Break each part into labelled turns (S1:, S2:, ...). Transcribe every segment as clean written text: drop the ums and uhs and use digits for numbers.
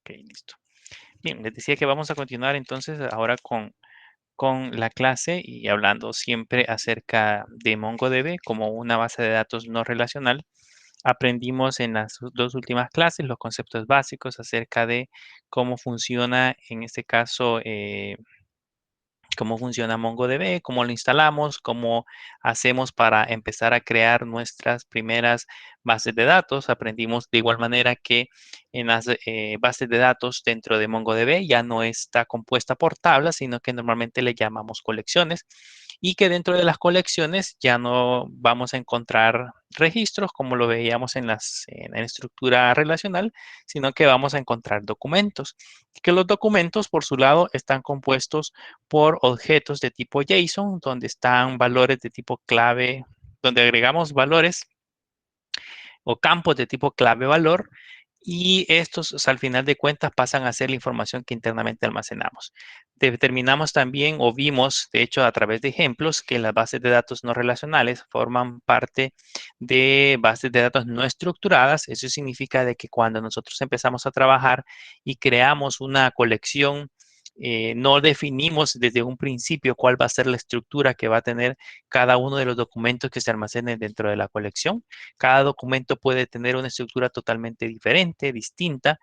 S1: Ok, listo. Bien, les decía que vamos a continuar entonces ahora con la clase y hablando siempre acerca de MongoDB como una base de datos no relacional. Aprendimos en las dos últimas clases los conceptos básicos acerca de cómo funciona, en este caso, cómo funciona MongoDB, cómo lo instalamos, cómo hacemos para empezar a crear nuestras primeras bases de datos. Aprendimos de igual manera que en las bases de datos dentro de MongoDB ya no está compuesta por tablas, sino que normalmente le llamamos colecciones y que dentro de las colecciones ya no vamos a encontrar registros como lo veíamos en la estructura relacional, sino que vamos a encontrar documentos. Y que los documentos, por su lado, están compuestos por objetos de tipo JSON, donde están valores de tipo clave, donde agregamos valores o campos de tipo clave-valor, y estos, o sea, al final de cuentas, pasan a ser la información que internamente almacenamos. Determinamos también, o vimos, de hecho, a través de ejemplos, que las bases de datos no relacionales forman parte de bases de datos no estructuradas. Eso significa de que cuando nosotros empezamos a trabajar y creamos una colección, no definimos desde un principio cuál va a ser la estructura que va a tener cada uno de los documentos que se almacenen dentro de la colección. Cada documento puede tener una estructura totalmente diferente, distinta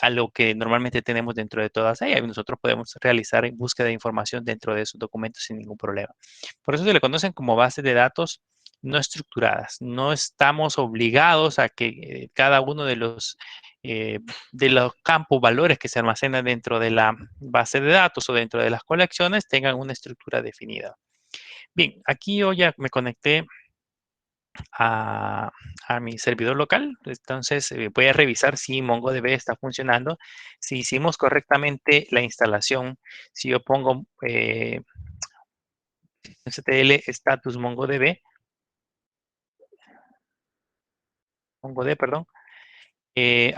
S1: a lo que normalmente tenemos dentro de todas ellas. Y nosotros podemos realizar búsqueda de información dentro de esos documentos sin ningún problema. Por eso se le conocen como bases de datos no estructuradas. No estamos obligados a que cada uno de los campos, valores que se almacenan dentro de la base de datos o dentro de las colecciones tengan una estructura definida. Bien, aquí yo ya me conecté a, a mi servidor local. Entonces voy a revisar si MongoDB está funcionando. Si hicimos correctamente la instalación, si yo pongo stl status MongoD, perdón,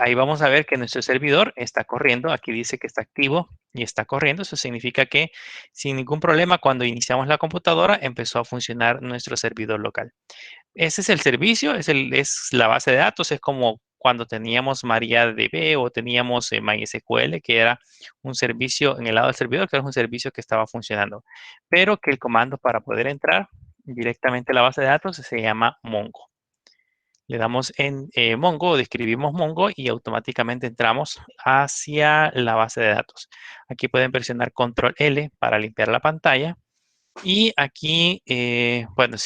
S1: ahí vamos a ver que nuestro servidor está corriendo. Aquí dice que está activo y está corriendo. Eso significa que sin ningún problema, cuando iniciamos la computadora, empezó a funcionar nuestro servidor local. Ese es el servicio, es la base de datos, es como cuando teníamos MariaDB o teníamos MySQL, que era un servicio en el lado del servidor, que era un servicio que estaba funcionando, pero que el comando para poder entrar directamente a la base de datos se llama Mongo. Le damos en Mongo, describimos Mongo y automáticamente entramos hacia la base de datos. Aquí pueden presionar Control L para limpiar la pantalla. Y aquí, bueno,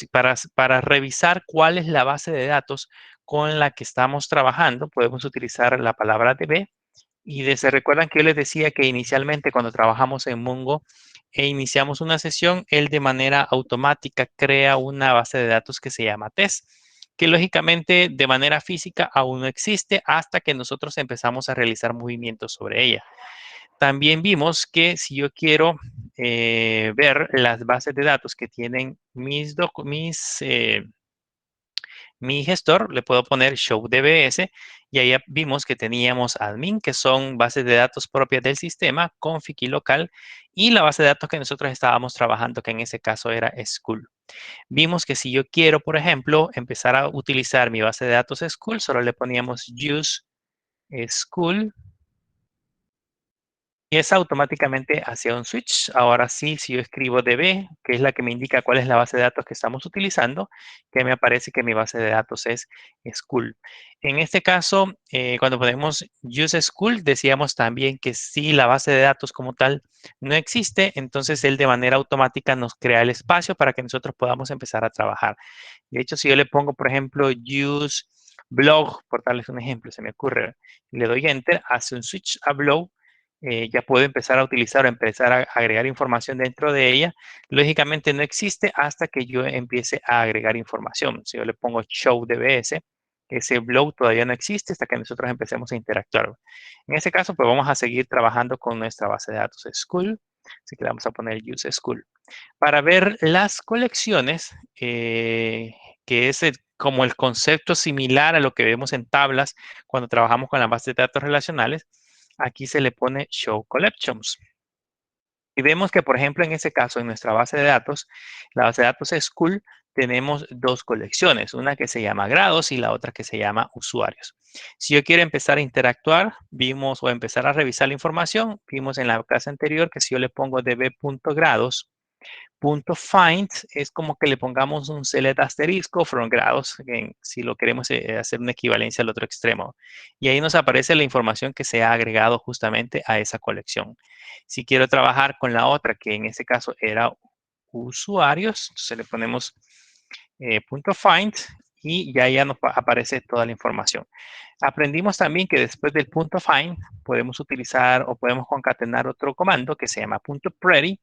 S1: para revisar cuál es la base de datos con la que estamos trabajando, podemos utilizar la palabra DB. Y se recuerdan que yo les decía que inicialmente cuando trabajamos en Mongo e iniciamos una sesión, él de manera automática crea una base de datos que se llama test, que lógicamente de manera física aún no existe hasta que nosotros empezamos a realizar movimientos sobre ella. También vimos que si yo quiero ver las bases de datos que tienen mi gestor, le puedo poner show dbs y ahí vimos que teníamos admin, que son bases de datos propias del sistema, config y local, y la base de datos que nosotros estábamos trabajando, que en ese caso era school. Vimos que si yo quiero, por ejemplo, empezar a utilizar mi base de datos school, solo le poníamos use school y es automáticamente hacia un switch. Ahora sí, si yo escribo DB, que es la que me indica cuál es la base de datos que estamos utilizando, que me aparece que mi base de datos es School. En este caso, cuando ponemos Use School, decíamos también que si la base de datos como tal no existe, entonces él de manera automática nos crea el espacio para que nosotros podamos empezar a trabajar. De hecho, si yo le pongo, por ejemplo, Use Blog, por darles un ejemplo, se me ocurre, y le doy Enter, hace un switch a Blog, ya puedo empezar a utilizar o empezar a agregar información dentro de ella. Lógicamente no existe hasta que yo empiece a agregar información. Si yo le pongo show dbs, ese blog todavía no existe hasta que nosotros empecemos a interactuar. En este caso, pues vamos a seguir trabajando con nuestra base de datos School. Así que le vamos a poner use School. Para ver las colecciones, que es como el concepto similar a lo que vemos en tablas cuando trabajamos con la base de datos relacionales, aquí se le pone Show Collections. Y vemos que, por ejemplo, en ese caso, en nuestra base de datos, la base de datos School tenemos dos colecciones, una que se llama grados y la otra que se llama usuarios. Si yo quiero empezar a interactuar, vimos o empezar a revisar la información, vimos en la clase anterior que si yo le pongo db.grados, .find es como que le pongamos un select asterisco from grados, si lo queremos hacer una equivalencia al otro extremo. Y ahí nos aparece la información que se ha agregado justamente a esa colección. Si quiero trabajar con la otra, que en este caso era usuarios, entonces le ponemos .find y ya nos aparece toda la información. Aprendimos también que después del .find podemos utilizar o podemos concatenar otro comando que se llama .pretty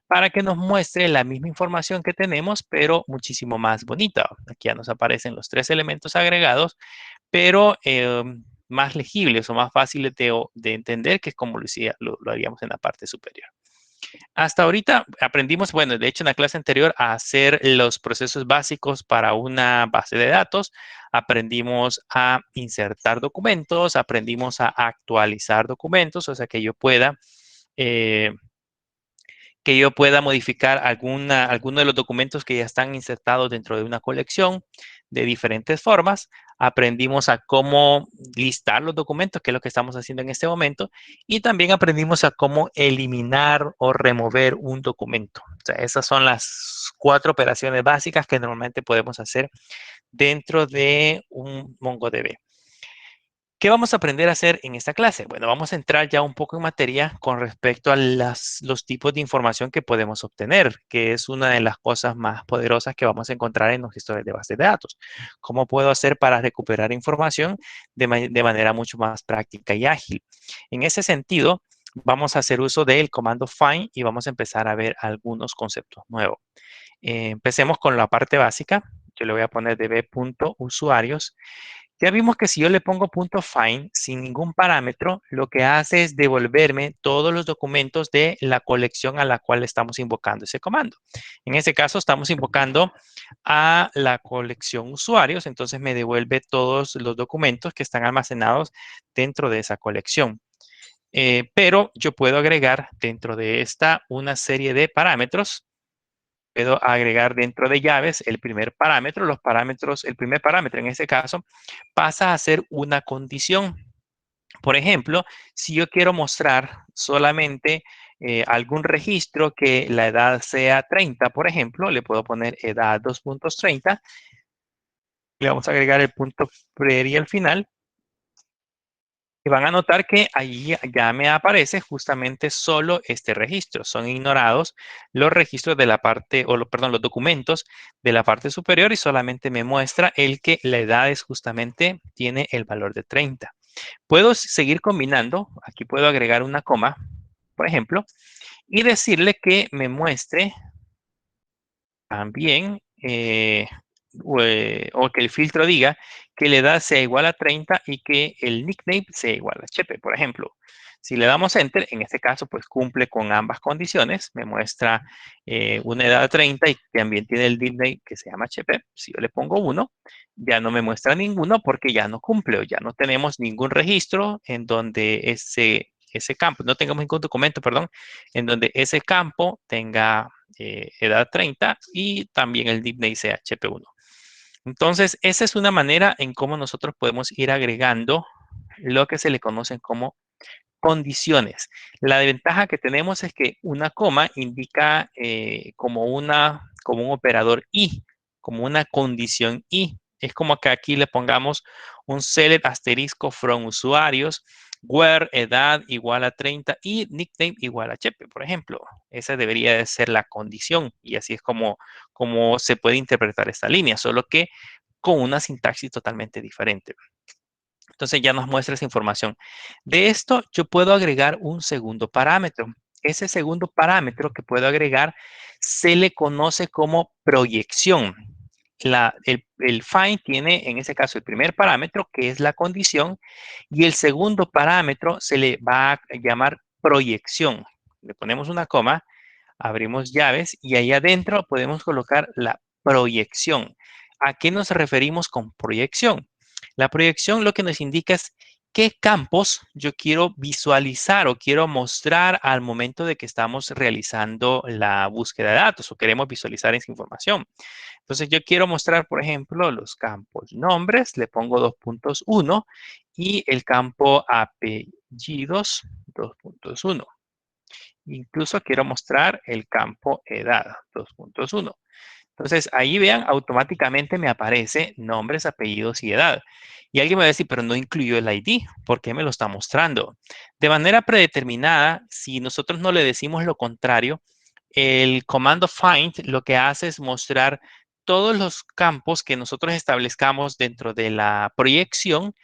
S1: para que nos muestre la misma información que tenemos, pero muchísimo más bonita. Aquí ya nos aparecen los tres elementos agregados, pero más legibles o más fáciles de entender, que es como lo haríamos en la parte superior. Hasta ahorita aprendimos, bueno, de hecho en la clase anterior, a hacer los procesos básicos para una base de datos. Aprendimos a insertar documentos, aprendimos a actualizar documentos, o sea, que yo pueda modificar alguno de los documentos que ya están insertados dentro de una colección de diferentes formas. Aprendimos a cómo listar los documentos, que es lo que estamos haciendo en este momento, y también aprendimos a cómo eliminar o remover un documento. O sea, esas son las 4 operaciones básicas que normalmente podemos hacer dentro de un MongoDB. ¿Qué vamos a aprender a hacer en esta clase? Bueno, vamos a entrar ya un poco en materia con respecto a los tipos de información que podemos obtener, que es una de las cosas más poderosas que vamos a encontrar en los gestores de bases de datos. ¿Cómo puedo hacer para recuperar información de manera mucho más práctica y ágil? En ese sentido, vamos a hacer uso del comando find y vamos a empezar a ver algunos conceptos nuevos. Empecemos con la parte básica. Yo le voy a poner db.usuarios. Ya vimos que si yo le pongo .find sin ningún parámetro, lo que hace es devolverme todos los documentos de la colección a la cual estamos invocando ese comando. En este caso estamos invocando a la colección usuarios, entonces me devuelve todos los documentos que están almacenados dentro de esa colección. Pero yo puedo agregar dentro de esta una serie de parámetros. Puedo agregar dentro de llaves el primer parámetro. El primer parámetro en este caso pasa a ser una condición. Por ejemplo, si yo quiero mostrar solamente algún registro que la edad sea 30, por ejemplo, le puedo poner edad 2.30. Le vamos a agregar el punto prairie al final. Y van a notar que ahí ya me aparece justamente solo este registro. Son ignorados los registros de la parte, perdón, los documentos de la parte superior y solamente me muestra el que la edad es justamente, tiene el valor de 30. Puedo seguir combinando. Aquí puedo agregar una coma, por ejemplo, y decirle que me muestre también, o que el filtro diga que la edad sea igual a 30 y que el nickname sea igual a Chepe, por ejemplo. Si le damos Enter, en este caso, pues cumple con ambas condiciones. Me muestra una edad de 30 y también tiene el nickname que se llama Chepe. Si yo le pongo 1, ya no me muestra ninguno porque ya no cumple o ya no tenemos ningún registro en donde ese campo, no tengamos ningún documento, perdón, en donde ese campo tenga edad 30 y también el nickname sea HP1. Entonces, esa es una manera en cómo nosotros podemos ir agregando lo que se le conocen como condiciones. La ventaja que tenemos es que una coma indica como un operador y, como una condición y. Es como que aquí le pongamos un select asterisco from usuarios, where edad igual a 30 y nickname igual a Chepe, por ejemplo. Esa debería de ser la condición y así es como se puede interpretar esta línea, solo que con una sintaxis totalmente diferente. Entonces ya nos muestra esa información. De esto yo puedo agregar un segundo parámetro. Ese segundo parámetro que puedo agregar se le conoce como proyección. El find tiene en ese caso el primer parámetro que es la condición y el segundo parámetro se le va a llamar proyección. Le ponemos una coma, abrimos llaves y ahí adentro podemos colocar la proyección. ¿A qué nos referimos con proyección? La proyección lo que nos indica es qué campos yo quiero visualizar o quiero mostrar al momento de que estamos realizando la búsqueda de datos o queremos visualizar esa información. Entonces yo quiero mostrar, por ejemplo, los campos nombres, le pongo 2.1 y el campo apellidos 2.1. Incluso quiero mostrar el campo edad 2.1. Entonces, ahí vean, automáticamente me aparece nombres, apellidos y edad. Y alguien me va a decir, pero no incluyó el ID. ¿Por qué me lo está mostrando? De manera predeterminada, si nosotros no le decimos lo contrario, el comando find lo que hace es mostrar todos los campos que nosotros establezcamos dentro de la proyección,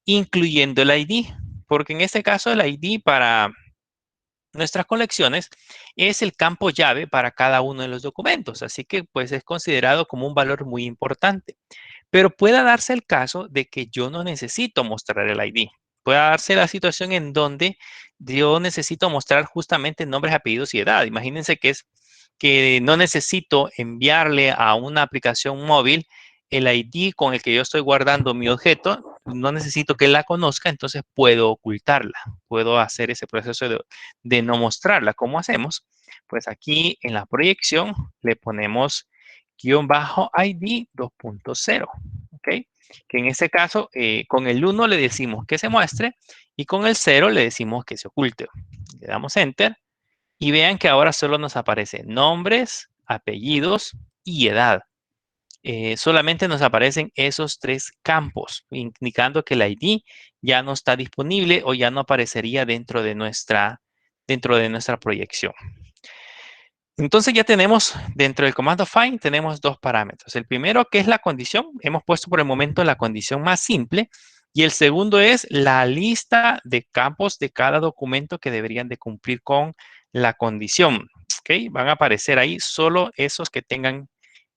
S1: incluyendo el ID. Porque en este caso, el ID para nuestras colecciones es el campo llave para cada uno de los documentos, así que pues es considerado como un valor muy importante. Pero puede darse el caso de que yo no necesito mostrar el ID. Puede darse la situación en donde yo necesito mostrar justamente nombres, apellidos y edad. Imagínense que es que no necesito enviarle a una aplicación móvil el ID con el que yo estoy guardando mi objeto. No necesito que la conozca, entonces puedo ocultarla. Puedo hacer ese proceso de no mostrarla. ¿Cómo hacemos? Pues aquí en la proyección le ponemos guión bajo ID 2.0, ¿ok? Que en este caso, con el 1 le decimos que se muestre y con el 0 le decimos que se oculte. Le damos Enter y vean que ahora solo nos aparecen nombres, apellidos y edad. Solamente nos aparecen esos tres campos, indicando que el ID ya no está disponible o ya no aparecería dentro de nuestra proyección. Entonces ya tenemos dentro del comando find, tenemos dos parámetros. El primero que es la condición, hemos puesto por el momento la condición más simple. Y el segundo es la lista de campos de cada documento que deberían de cumplir con la condición. ¿Ok? Van a aparecer ahí solo esos que tengan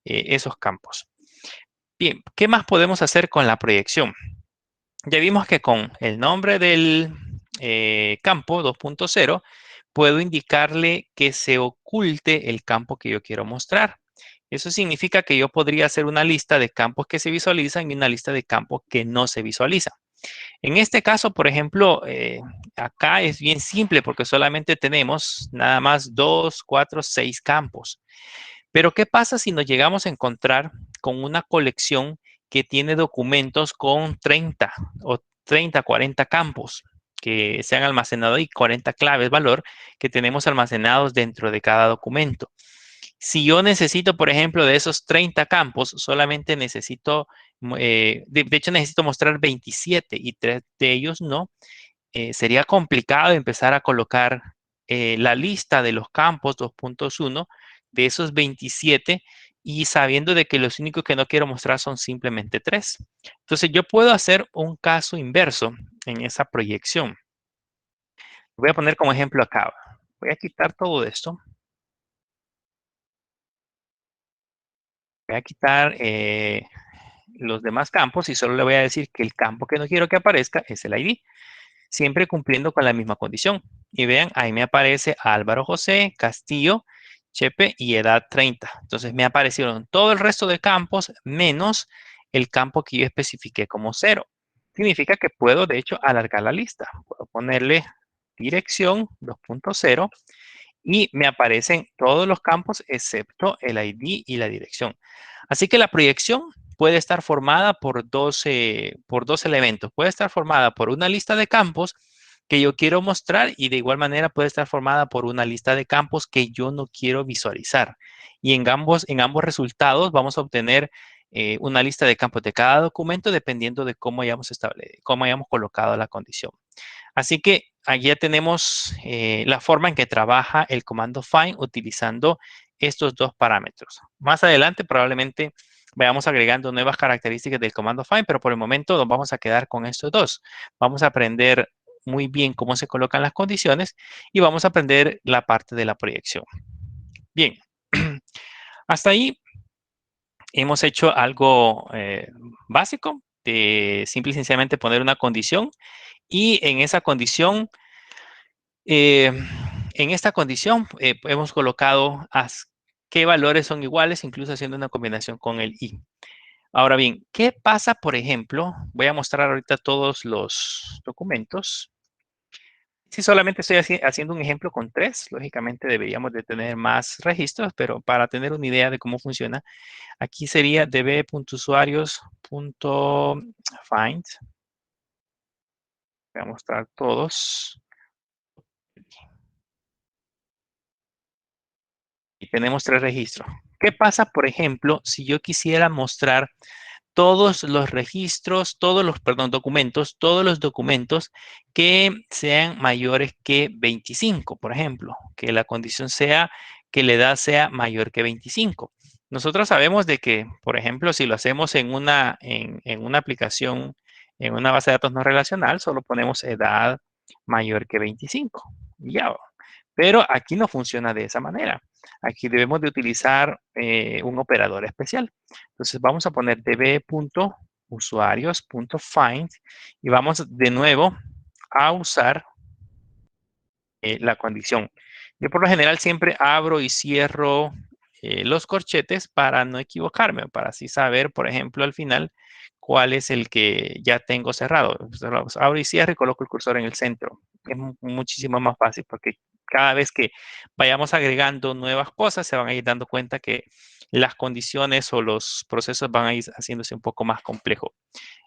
S1: esos campos. Bien, ¿qué más podemos hacer con la proyección? Ya vimos que con el nombre del campo 2.0 puedo indicarle que se oculte el campo que yo quiero mostrar. Eso significa que yo podría hacer una lista de campos que se visualizan y una lista de campos que no se visualizan. En este caso, por ejemplo, acá es bien simple porque solamente tenemos nada más 2, 4, 6 campos. Pero ¿qué pasa si nos llegamos a encontrar con una colección que tiene documentos con 30 o 30, 40 campos que se han almacenado y 40 claves valor que tenemos almacenados dentro de cada documento? Si yo necesito, por ejemplo, de esos 30 campos, solamente necesito, de hecho necesito mostrar 27 y 3 de ellos no, sería complicado empezar a colocar la lista de los campos 2.1 de esos 27 y sabiendo de que los únicos que no quiero mostrar son simplemente 3. Entonces yo puedo hacer un caso inverso en esa proyección. Voy a poner como ejemplo acá. Voy a quitar todo esto. Voy a quitar los demás campos y solo le voy a decir que el campo que no quiero que aparezca es el ID, siempre cumpliendo con la misma condición. Y vean, ahí me aparece Álvaro José, Castillo, Chepe y edad 30. Entonces me aparecieron todo el resto de campos menos el campo que yo especifiqué como 0. Significa que puedo, de hecho, alargar la lista. Puedo ponerle dirección 2.0 y me aparecen todos los campos excepto el ID y la dirección. Así que la proyección puede estar formada por dos elementos. Puede estar formada por una lista de campos que yo quiero mostrar y de igual manera puede estar formada por una lista de campos que yo no quiero visualizar. Y en ambos resultados vamos a obtener una lista de campos de cada documento dependiendo de cómo hayamos colocado la condición. Así que aquí ya tenemos la forma en que trabaja el comando find utilizando estos dos parámetros. Más adelante probablemente vayamos agregando nuevas características del comando find, pero por el momento nos vamos a quedar con estos dos. Vamos a aprender muy bien cómo se colocan las condiciones y vamos a aprender la parte de la proyección. Bien, hasta ahí hemos hecho algo básico de simple y sencillamente poner una condición y en esa condición Eh, en esta condición hemos colocado qué valores son iguales, incluso haciendo una combinación con el i. Ahora bien, ¿qué pasa, por ejemplo? Voy a mostrar ahorita todos los documentos. Si solamente estoy haciendo un ejemplo con 3, lógicamente deberíamos de tener más registros, pero para tener una idea de cómo funciona, aquí sería db.usuarios.find. Voy a mostrar todos. Y tenemos 3 registros. ¿Qué pasa, por ejemplo, si yo quisiera mostrar todos los registros, todos los documentos que sean mayores que 25, por ejemplo, que la condición sea que la edad sea mayor que 25? Nosotros sabemos de que, por ejemplo, si lo hacemos en una aplicación, en una base de datos no relacional, solo ponemos edad mayor que 25. Ya. Pero aquí no funciona de esa manera. Aquí debemos de utilizar un operador especial. Entonces vamos a poner db.usuarios.find y vamos de nuevo a usar la condición. Yo por lo general siempre abro y cierro los corchetes para no equivocarme, para así saber, por ejemplo, al final cuál es el que ya tengo cerrado. Entonces, abro y cierro y coloco el cursor en el centro. Es muchísimo más fácil porque cada vez que vayamos agregando nuevas cosas, se van a ir dando cuenta que las condiciones o los procesos van a ir haciéndose un poco más complejos.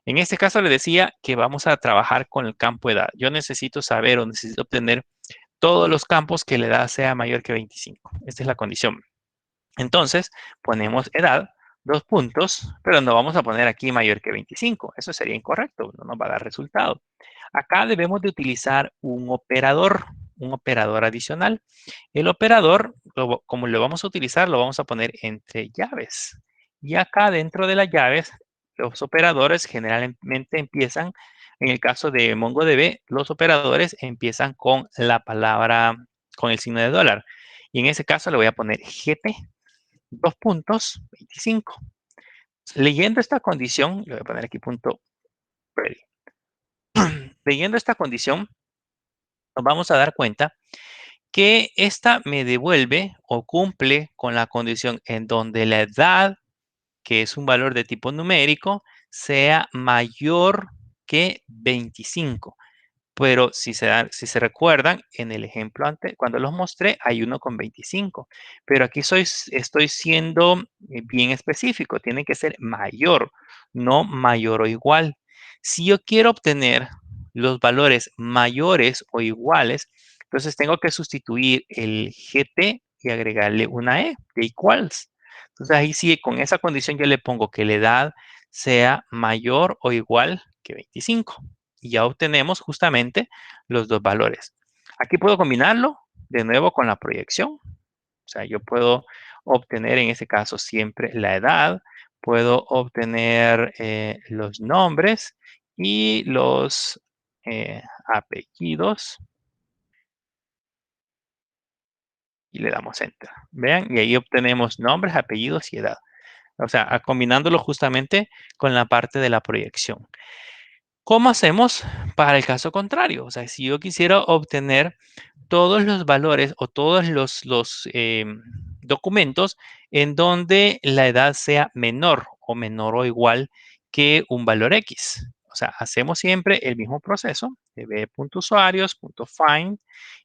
S1: En este caso le decía que vamos a trabajar con el campo edad. Yo necesito saber o necesito obtener todos los campos que la edad sea mayor que 25. Esta es la condición. Entonces, ponemos edad, 2 puntos, pero no vamos a poner aquí mayor que 25. Eso sería incorrecto, no nos va a dar resultado. Acá debemos de utilizar un operador adicional. El operador, como lo vamos a utilizar, lo vamos a poner entre llaves. Y acá dentro de las llaves, los operadores generalmente empiezan, en el caso de MongoDB, los operadores empiezan con la palabra, con el signo de dólar. Y en ese caso le voy a poner GT, 2 puntos, 25. Leyendo esta condición, le voy a poner aquí punto ready. Leyendo esta condición, nos vamos a dar cuenta que esta me devuelve o cumple con la condición en donde la edad, que es un valor de tipo numérico, sea mayor que 25. Pero si se recuerdan, en el ejemplo antes, cuando los mostré, hay uno con 25. Pero aquí estoy siendo bien específico. Tiene que ser mayor, no mayor o igual. Si yo quiero obtener los valores mayores o iguales, entonces tengo que sustituir el GT y agregarle una E de equals. Entonces ahí sí, con esa condición yo le pongo que la edad sea mayor o igual que 25 y ya obtenemos justamente los dos valores. Aquí puedo combinarlo de nuevo con la proyección. O sea, yo puedo obtener en ese caso siempre la edad, puedo obtener los nombres y los apellidos y le damos enter. Vean, y ahí obtenemos nombres, apellidos y edad. O sea, combinándolo justamente con la parte de la proyección. ¿Cómo hacemos para el caso contrario? O sea, si yo quisiera obtener todos los valores o todos los documentos en donde la edad sea menor o igual que un valor X. O sea, hacemos siempre el mismo proceso, db.usuarios.find,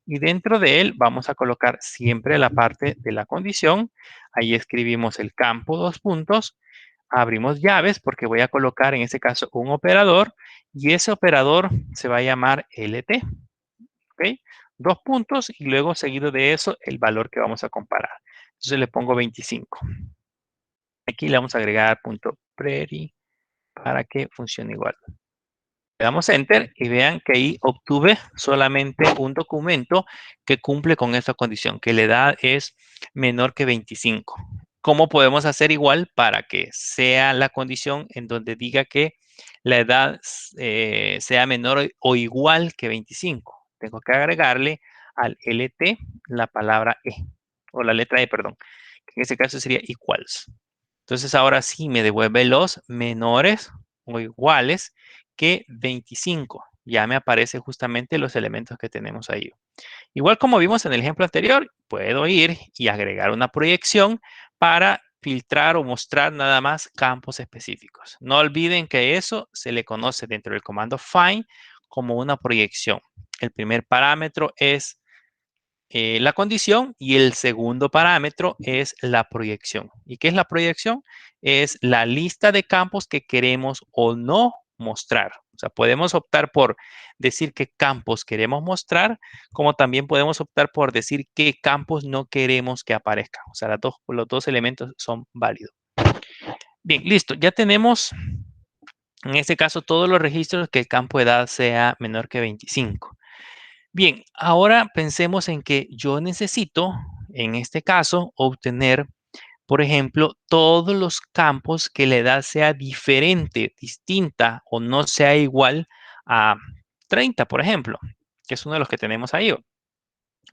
S1: y dentro de él vamos a colocar siempre la parte de la condición. Ahí escribimos el campo, 2 puntos, abrimos llaves porque voy a colocar en este caso un operador y ese operador se va a llamar LT. ¿Ok? 2 puntos y luego seguido de eso el valor que vamos a comparar. Entonces le pongo 25. Aquí le vamos a agregar punto pretty para que funcione igual. Le damos enter y vean que ahí obtuve solamente un documento que cumple con esta condición, que la edad es menor que 25. ¿Cómo podemos hacer igual para que sea la condición en donde diga que la edad sea menor o igual que 25? Tengo que agregarle al LT la palabra E, o la letra E, perdón, que en este caso sería equals. Entonces ahora sí me devuelve los menores o iguales que 25. Ya me aparecen justamente los elementos que tenemos ahí. Igual como vimos en el ejemplo anterior, puedo ir y agregar una proyección para filtrar o mostrar nada más campos específicos. No olviden que eso se le conoce dentro del comando find como una proyección. El primer parámetro es la condición y el segundo parámetro es la proyección. ¿Y qué es la proyección? Es la lista de campos que queremos o no mostrar. O sea, podemos optar por decir qué campos queremos mostrar, como también podemos optar por decir qué campos no queremos que aparezcan. O sea, los dos elementos son válidos. Bien, listo. Ya tenemos, en este caso, todos los registros que el campo de edad sea menor que 25. Bien, ahora pensemos en que yo necesito, en este caso, obtener, por ejemplo, todos los campos que la edad sea diferente, distinta o no sea igual a 30, por ejemplo, que es uno de los que tenemos ahí.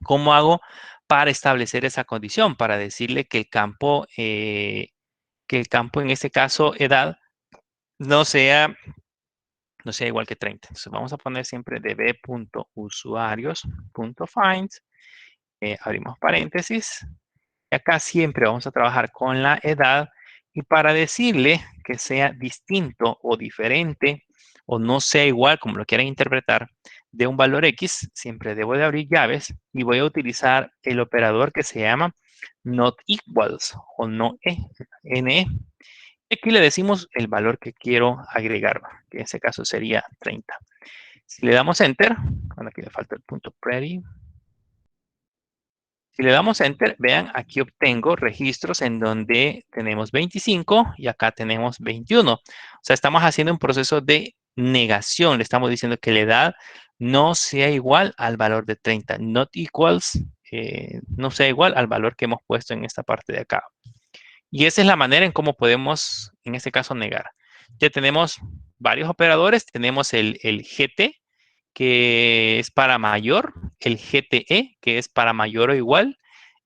S1: ¿Cómo hago para establecer esa condición? Para decirle que el campo, en este caso, edad, no sea, no sea igual que 30. Entonces vamos a poner siempre db.usuarios.find. Abrimos paréntesis. Y acá siempre vamos a trabajar con la edad. Y para decirle que sea distinto o diferente o no sea igual, como lo quieran interpretar, de un valor X, siempre debo de abrir llaves y voy a utilizar el operador que se llama not equals o no NE. Aquí le decimos el valor que quiero agregar, que en este caso sería 30. Si le damos Enter, bueno, aquí le falta el punto pretty. Si le damos Enter, vean, aquí obtengo registros en donde tenemos 25 y acá tenemos 21. O sea, estamos haciendo un proceso de negación. Le estamos diciendo que la edad no sea igual al valor de 30. Not equals, no sea igual al valor que hemos puesto en esta parte de acá. Y esa es la manera en cómo podemos, en este caso, negar. Ya tenemos varios operadores. Tenemos el GT, que es para mayor, el GTE, que es para mayor o igual,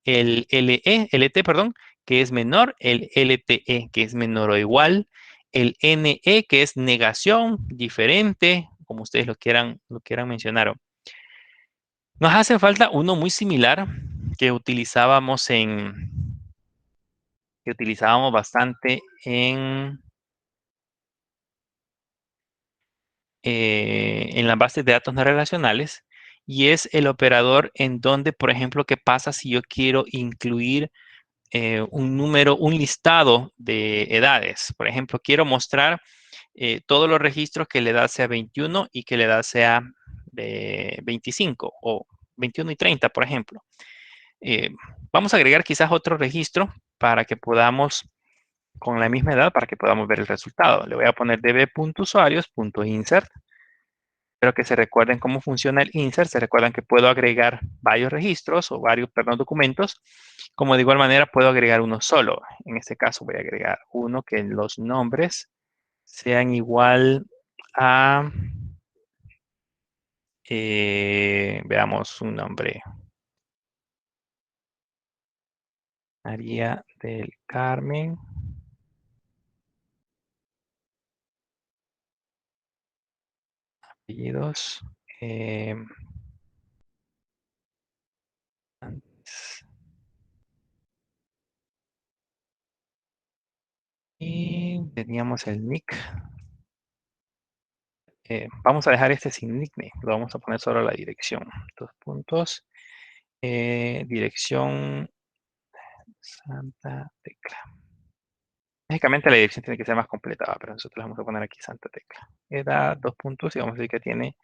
S1: el LT, perdón, que es menor, el LTE, que es menor o igual, el NE, que es negación, diferente, como ustedes lo quieran mencionar. Nos hace falta uno muy similar que utilizábamos bastante en las bases de datos no relacionales, y es el operador en donde, por ejemplo, qué pasa si yo quiero incluir un número, un listado de edades. Por ejemplo, quiero mostrar todos los registros que la edad sea 21 y que la edad sea de 25 o 21 y 30, por ejemplo. Eh, Vamos a agregar quizás otro registro para que podamos, con la misma edad, para que podamos ver el resultado. Le voy a poner db.usuarios.insert. Espero que se recuerden cómo funciona el insert. Se recuerdan que puedo agregar varios registros o varios, perdón, documentos. Como de igual manera puedo agregar uno solo. En este caso voy a agregar uno que los nombres sean igual a, veamos un nombre. María del Carmen. Apellidos. eh, y teníamos el nick. Vamos a dejar este sin nickname. Lo vamos a poner solo la dirección. Dos puntos. Dirección Santa Tecla. Básicamente la dirección tiene que ser más completa, pero nosotros vamos a poner aquí Santa Tecla. Edad, dos puntos, y vamos a decir que tiene.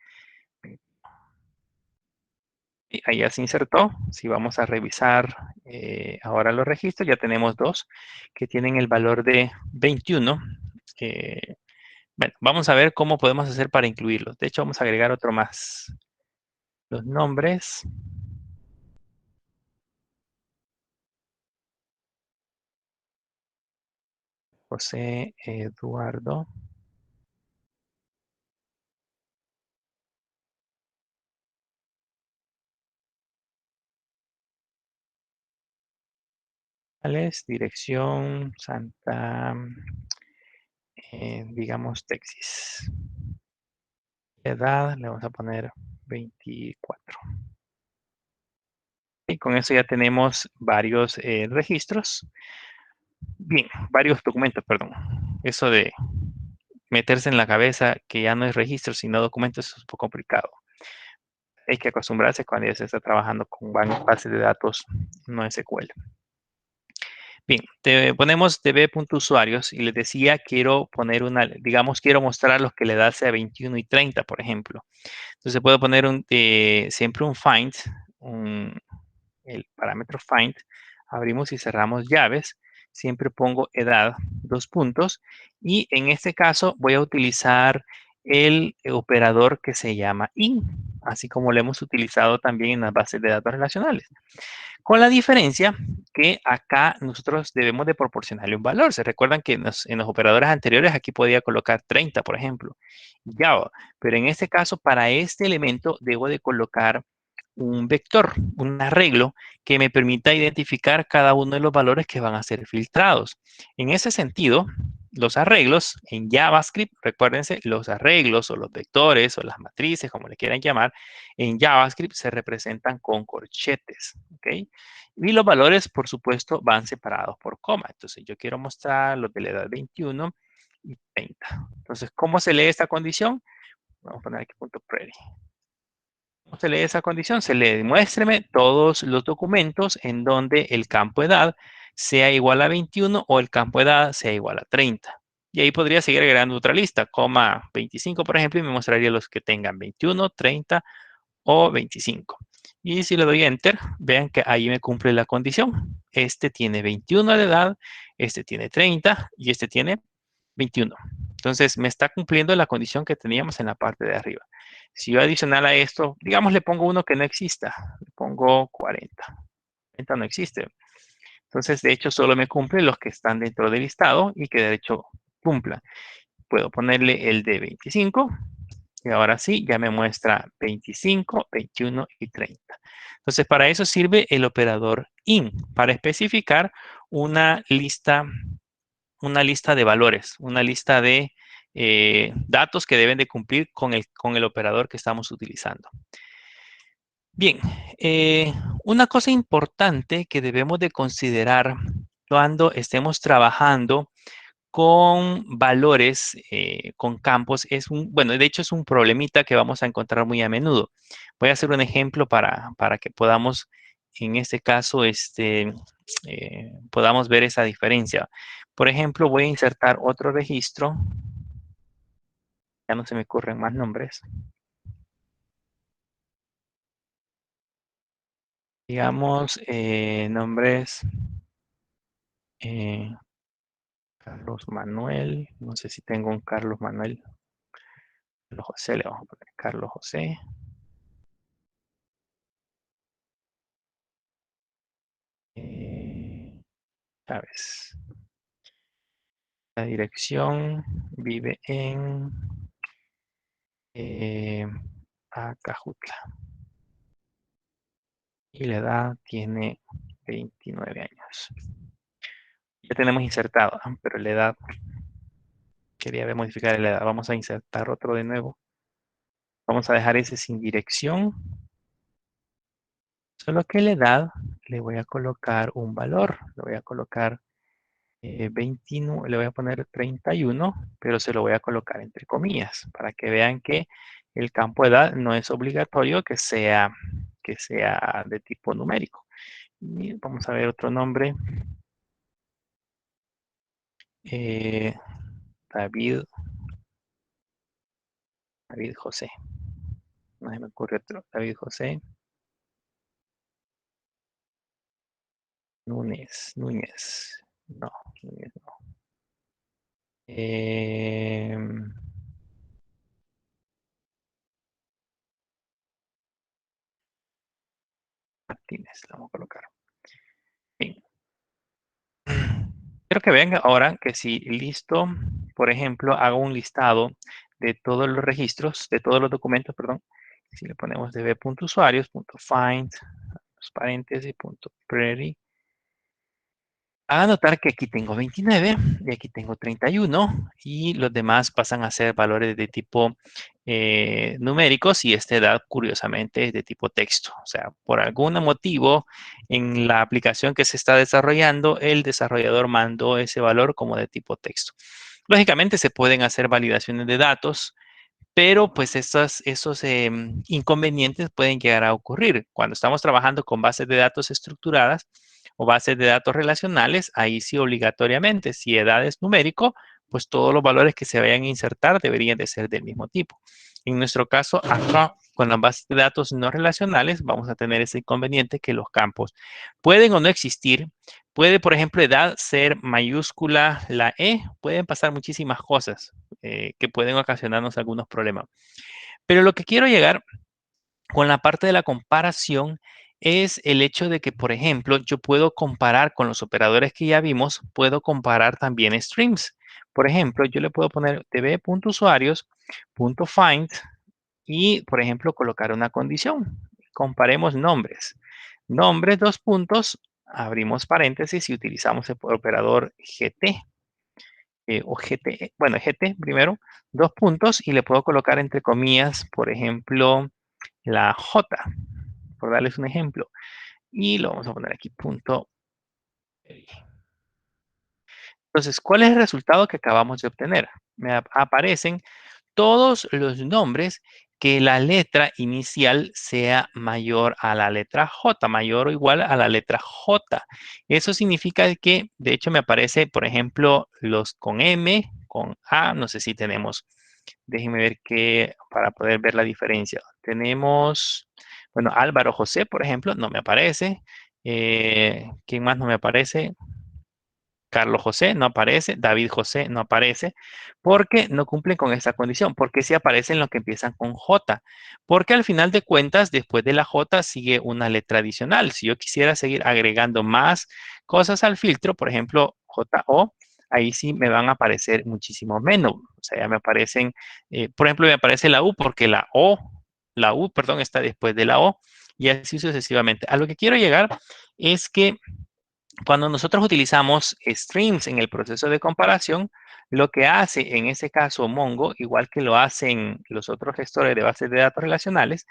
S1: Y ahí ya se insertó. Si vamos a revisar ahora los registros, ya tenemos dos que tienen el valor de 21. Bueno, vamos a ver cómo podemos hacer para incluirlos. De hecho, vamos a agregar otro más. Los nombres. José Eduardo. Dirección Santa, digamos, Texas. Edad, le vamos a poner 24. Y con eso ya tenemos varios registros. Bien, varios documentos, perdón. Eso de meterse en la cabeza que ya no es registro, sino documentos es un poco complicado. Hay que acostumbrarse cuando ya se está trabajando con bases de datos no SQL. Bien, te ponemos db.usuarios y les decía, quiero poner una, digamos, quiero mostrar los que le da sea 21 y 30, por ejemplo. Entonces puedo poner siempre un find, el parámetro find, abrimos y cerramos llaves, siempre pongo edad, dos puntos, y en este caso voy a utilizar el operador que se llama in, así como lo hemos utilizado también en las bases de datos relacionales. Con la diferencia que acá nosotros debemos de proporcionarle un valor. Se recuerdan que en los operadores anteriores aquí podía colocar 30, por ejemplo, Java, pero en este caso para este elemento debo de colocar un vector, un arreglo que me permita identificar cada uno de los valores que van a ser filtrados. En ese sentido, los arreglos en JavaScript, recuérdense, los arreglos o los vectores o las matrices, como le quieran llamar, en JavaScript se representan con corchetes, ¿ok? Y los valores, por supuesto, van separados por coma. Entonces, yo quiero mostrar los de la edad 21 y 30. Entonces, ¿cómo se lee esta condición? Vamos a poner aquí punto pretty. ¿Cómo se lee esa condición? Se lee, muéstreme todos los documentos en donde el campo edad sea igual a 21 o el campo edad sea igual a 30. Y ahí podría seguir agregando otra lista, coma 25, por ejemplo, y me mostraría los que tengan 21, 30 o 25. Y si le doy Enter, vean que ahí me cumple la condición. Este tiene 21 de edad, este tiene 30 y este tiene 21. Entonces, me está cumpliendo la condición que teníamos en la parte de arriba. Si yo adicional a esto, digamos, le pongo uno que no exista. Le pongo 40. 40 no existe. Entonces, de hecho, solo me cumple los que están dentro del listado y que de hecho cumplan. Puedo ponerle el de 25 y ahora sí, ya me muestra 25, 21 y 30. Entonces, para eso sirve el operador in, para especificar una lista de valores, una lista de datos que deben de cumplir con el operador que estamos utilizando. Bien, una cosa importante que debemos de considerar cuando estemos trabajando con valores, con campos, bueno, de hecho es un problemita que vamos a encontrar muy a menudo. Voy a hacer un ejemplo para que podamos, en este caso, podamos ver esa diferencia. Por ejemplo, voy a insertar otro registro. Ya no se me ocurren más nombres. Digamos, nombres eh, Carlos Manuel. No sé si tengo un Carlos Manuel. Carlos José, le vamos a poner Carlos José. Chávez. La dirección vive en eh, Acajutla. Y la edad tiene 29 años. Ya tenemos insertado, pero la edad, quería modificar la edad. Vamos a insertar otro de nuevo. Vamos a dejar ese sin dirección. Solo que la edad le voy a colocar un valor. Le voy a colocar 21, le voy a poner 31, pero se lo voy a colocar entre comillas para que vean que el campo de edad no es obligatorio que sea de tipo numérico. Y vamos a ver otro nombre. Eh, David, David José. No se me ocurre otro. David José Núñez. No, Núñez no. Martínez, lo vamos a colocar. Bien. Quiero que vean ahora que si listo, por ejemplo, hago un listado de todos los registros, de todos los documentos, perdón. Si le ponemos db.usuarios.find, los paréntesis, .pretty, a notar que aquí tengo 29 y aquí tengo 31 y los demás pasan a ser valores de tipo numéricos y esta edad curiosamente es de tipo texto. O sea, por algún motivo en la aplicación que se está desarrollando, el desarrollador mandó ese valor como de tipo texto. Lógicamente se pueden hacer validaciones de datos, pero pues esos inconvenientes pueden llegar a ocurrir. Cuando estamos trabajando con bases de datos estructuradas o bases de datos relacionales, ahí sí obligatoriamente, si edad es numérico, pues todos los valores que se vayan a insertar deberían de ser del mismo tipo. En nuestro caso, acá con las bases de datos no relacionales, vamos a tener ese inconveniente que los campos pueden o no existir. Puede, por ejemplo, edad ser mayúscula la E, pueden pasar muchísimas cosas que pueden ocasionarnos algunos problemas. Pero lo que quiero llegar con la parte de la comparación es el hecho de que, por ejemplo, yo puedo comparar con los operadores que ya vimos, puedo comparar también streams. Por ejemplo, yo le puedo poner db.usuarios.find y, por ejemplo, colocar una condición. Comparemos nombres. Nombres, dos puntos, abrimos paréntesis y utilizamos el operador GT o GT, bueno, GT primero, dos puntos y le puedo colocar entre comillas, por ejemplo, la J, por darles un ejemplo. Y lo vamos a poner aquí, punto. Entonces, ¿cuál es el resultado que acabamos de obtener? Me aparecen todos los nombres que la letra inicial sea mayor a la letra J, mayor o igual a la letra J. Eso significa que, de hecho, me aparece, por ejemplo, los con M, con A, no sé si tenemos, déjenme ver qué, para poder ver la diferencia. Tenemos, bueno, Álvaro José, por ejemplo, no me aparece. ¿Quién más no me aparece? Carlos José no aparece, David José no aparece, porque no cumplen con esta condición, porque sí aparecen los que empiezan con J, porque al final de cuentas, después de la J sigue una letra adicional. Si yo quisiera seguir agregando más cosas al filtro, por ejemplo, JO, ahí sí me van a aparecer muchísimo menos. O sea, ya me aparecen, por ejemplo, me aparece la U porque la U, perdón, está después de la O, y así sucesivamente. A lo que quiero llegar es que cuando nosotros utilizamos streams en el proceso de comparación, lo que hace en ese caso Mongo, igual que lo hacen los otros gestores de bases de datos relacionales,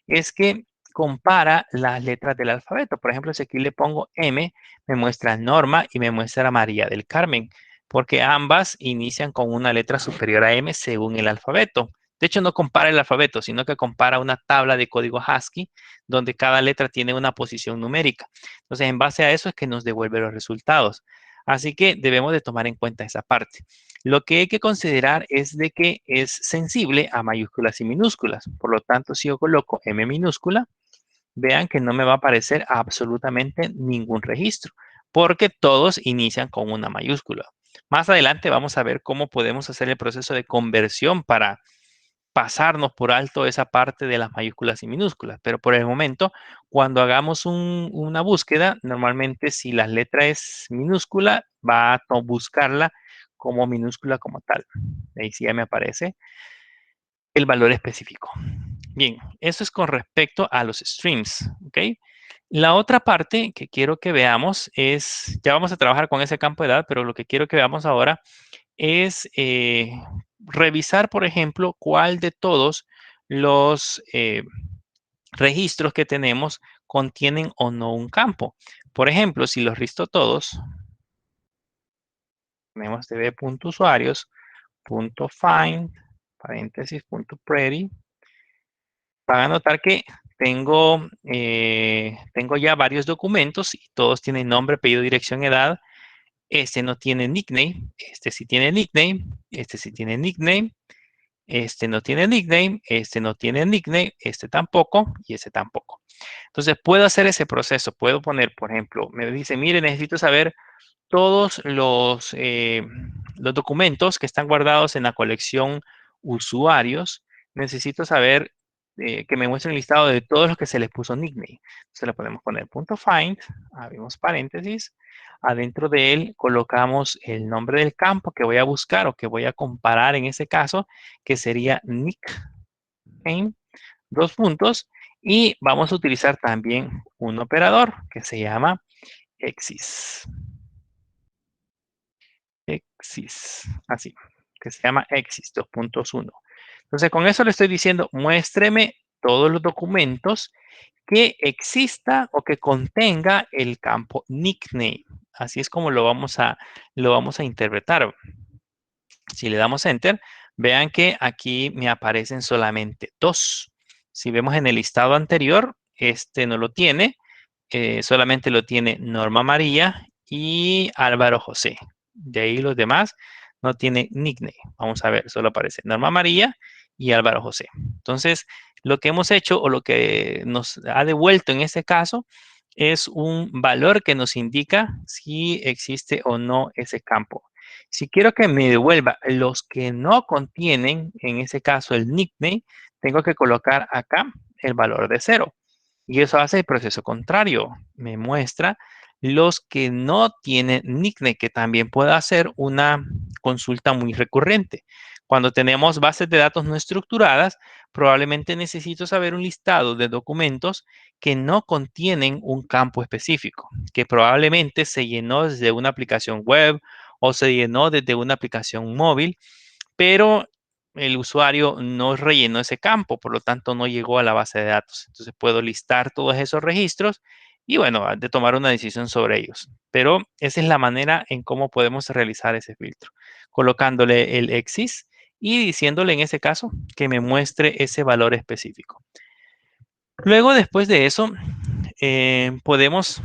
S1: es que compara las letras del alfabeto. Por ejemplo, si aquí le pongo M, me muestra Norma y me muestra María del Carmen, porque ambas inician con una letra superior a M según el alfabeto. De hecho, no compara el alfabeto, sino que compara una tabla de código ASCII donde cada letra tiene una posición numérica. Entonces, en base a eso es que nos devuelve los resultados. Así que debemos de tomar en cuenta esa parte. Lo que hay que considerar es de que es sensible a mayúsculas y minúsculas. Por lo tanto, si yo coloco M minúscula, vean que no me va a aparecer absolutamente ningún registro, porque todos inician con una mayúscula. Más adelante vamos a ver cómo podemos hacer el proceso de conversión para pasarnos por alto esa parte de las mayúsculas y minúsculas, pero por el momento, cuando hagamos una búsqueda, normalmente si la letra es minúscula, va a buscarla como minúscula como tal. Ahí sí ya me aparece el valor específico. Bien, eso es con respecto a los streams, ¿ok? La otra parte que quiero que veamos es, ya vamos a trabajar con ese campo de edad, pero lo que quiero que veamos ahora es revisar, por ejemplo, cuál de todos los registros que tenemos contienen o no un campo. Por ejemplo, si los listo todos, tenemos db.usuarios.find, paréntesis, .pretty, van a notar que tengo ya varios documentos y todos tienen nombre, apellido, dirección, edad. Este no tiene nickname, este sí tiene nickname, este sí tiene nickname, este no tiene nickname, este no tiene nickname, este tampoco y este tampoco. Entonces puedo hacer ese proceso, puedo poner, por ejemplo, me dice, mire, necesito saber todos los documentos que están guardados en la colección usuarios. Necesito saber que me muestre el listado de todos los que se les puso nickname. Se le podemos poner punto .find, abrimos paréntesis. Adentro de él colocamos el nombre del campo que voy a buscar o que voy a comparar en ese caso, que sería nickname, dos puntos. Y vamos a utilizar también un operador que se llama exis. exis, así, que se llama exis 2.1. Entonces, con eso le estoy diciendo, muéstreme todos los documentos que exista o que contenga el campo nickname. Así es como lo vamos a interpretar. Si le damos Enter, vean que aquí me aparecen solamente dos. Si vemos en el listado anterior, este no lo tiene, solamente lo tiene Norma María y Álvaro José. De ahí los demás no tiene nickname. Vamos a ver, solo aparece Norma María y Álvaro José. Entonces, lo que hemos hecho o lo que nos ha devuelto en este caso es un valor que nos indica si existe o no ese campo. Si quiero que me devuelva los que no contienen, en ese caso el nickname, tengo que colocar acá el valor de 0. Y eso hace el proceso contrario. Me muestra los que no tienen nickname, que también puede hacer una consulta muy recurrente. Cuando tenemos bases de datos no estructuradas, probablemente necesito saber un listado de documentos que no contienen un campo específico, que probablemente se llenó desde una aplicación web o se llenó desde una aplicación móvil, pero el usuario no rellenó ese campo, por lo tanto no llegó a la base de datos. Entonces puedo listar todos esos registros y bueno, de tomar una decisión sobre ellos. Pero esa es la manera en cómo podemos realizar ese filtro, colocándole el exis y diciéndole en ese caso que me muestre ese valor específico. Luego, después de eso, podemos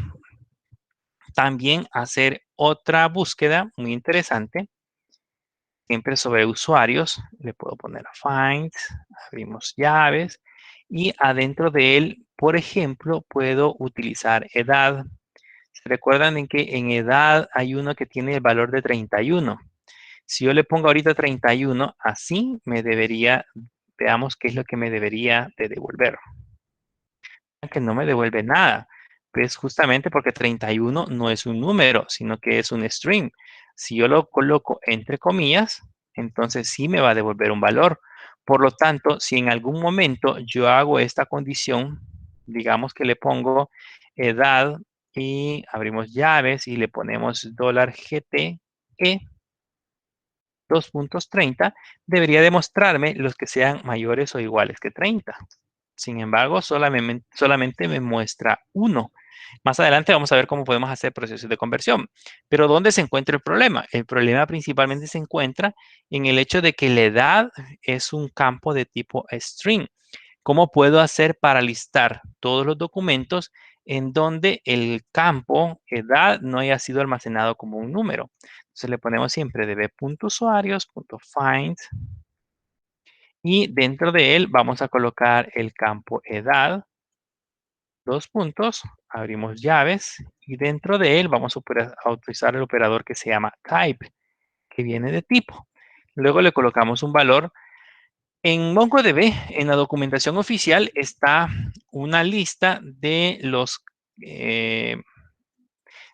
S1: también hacer otra búsqueda muy interesante, siempre sobre usuarios. Le puedo poner find, abrimos llaves y adentro de él, por ejemplo, puedo utilizar edad. ¿Se recuerdan en que en edad hay uno que tiene el valor de 31? Si yo le pongo ahorita 31, así me debería, veamos qué es lo que me debería de devolver. Que no me devuelve nada. Pues justamente porque 31 no es un número, sino que es un string. Si yo lo coloco entre comillas, entonces sí me va a devolver un valor. Por lo tanto, si en algún momento yo hago esta condición, digamos que le pongo edad y abrimos llaves y le ponemos $GTE 2.30, debería demostrarme los que sean mayores o iguales que 30. Sin embargo, solamente me muestra uno. Más adelante vamos a ver cómo podemos hacer procesos de conversión. Pero ¿dónde se encuentra el problema? El problema principalmente se encuentra en el hecho de que la edad es un campo de tipo string. ¿Cómo puedo hacer para listar todos los documentos en donde el campo edad no haya sido almacenado como un número? Entonces le ponemos siempre db.usuarios.find y dentro de él vamos a colocar el campo edad, dos puntos, abrimos llaves y dentro de él vamos a utilizar el operador que se llama type, que viene de tipo. Luego le colocamos un valor. En MongoDB, en la documentación oficial, está una lista de eh,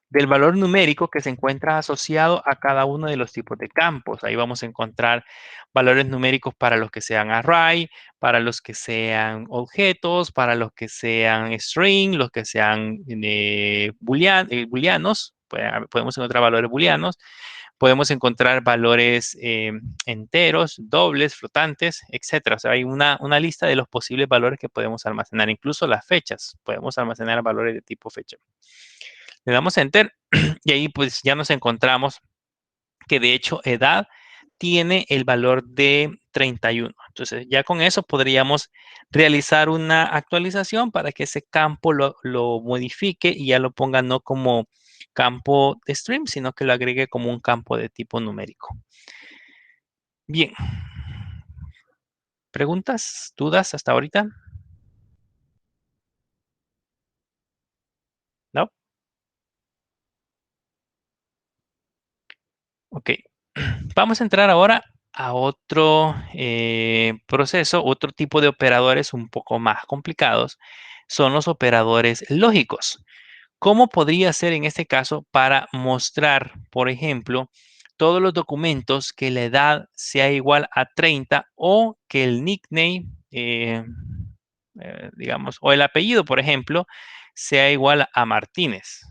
S1: del valor numérico que se encuentra asociado a cada uno de los tipos de campos. Ahí vamos a encontrar valores numéricos para los que sean array, para los que sean objetos, para los que sean string, los que sean booleanos. Podemos encontrar valores booleanos. Podemos encontrar valores enteros, dobles, flotantes, etcétera. O sea, hay una lista de los posibles valores que podemos almacenar, incluso las fechas. Podemos almacenar valores de tipo fecha. Le damos Enter y ahí pues ya nos encontramos que de hecho edad tiene el valor de 31. Entonces ya con eso podríamos realizar una actualización para que ese campo lo modifique y ya lo ponga no como campo de stream, sino que lo agregue como un campo de tipo numérico. Bien. ¿Preguntas? ¿Dudas hasta ahorita? ¿No? Ok. Vamos a entrar ahora a otro proceso, otro tipo de operadores un poco más complicados. Son los operadores lógicos. ¿Cómo podría ser en este caso para mostrar, por ejemplo, todos los documentos que la edad sea igual a 30 o que el nickname, digamos, o el apellido, por ejemplo, sea igual a Martínez?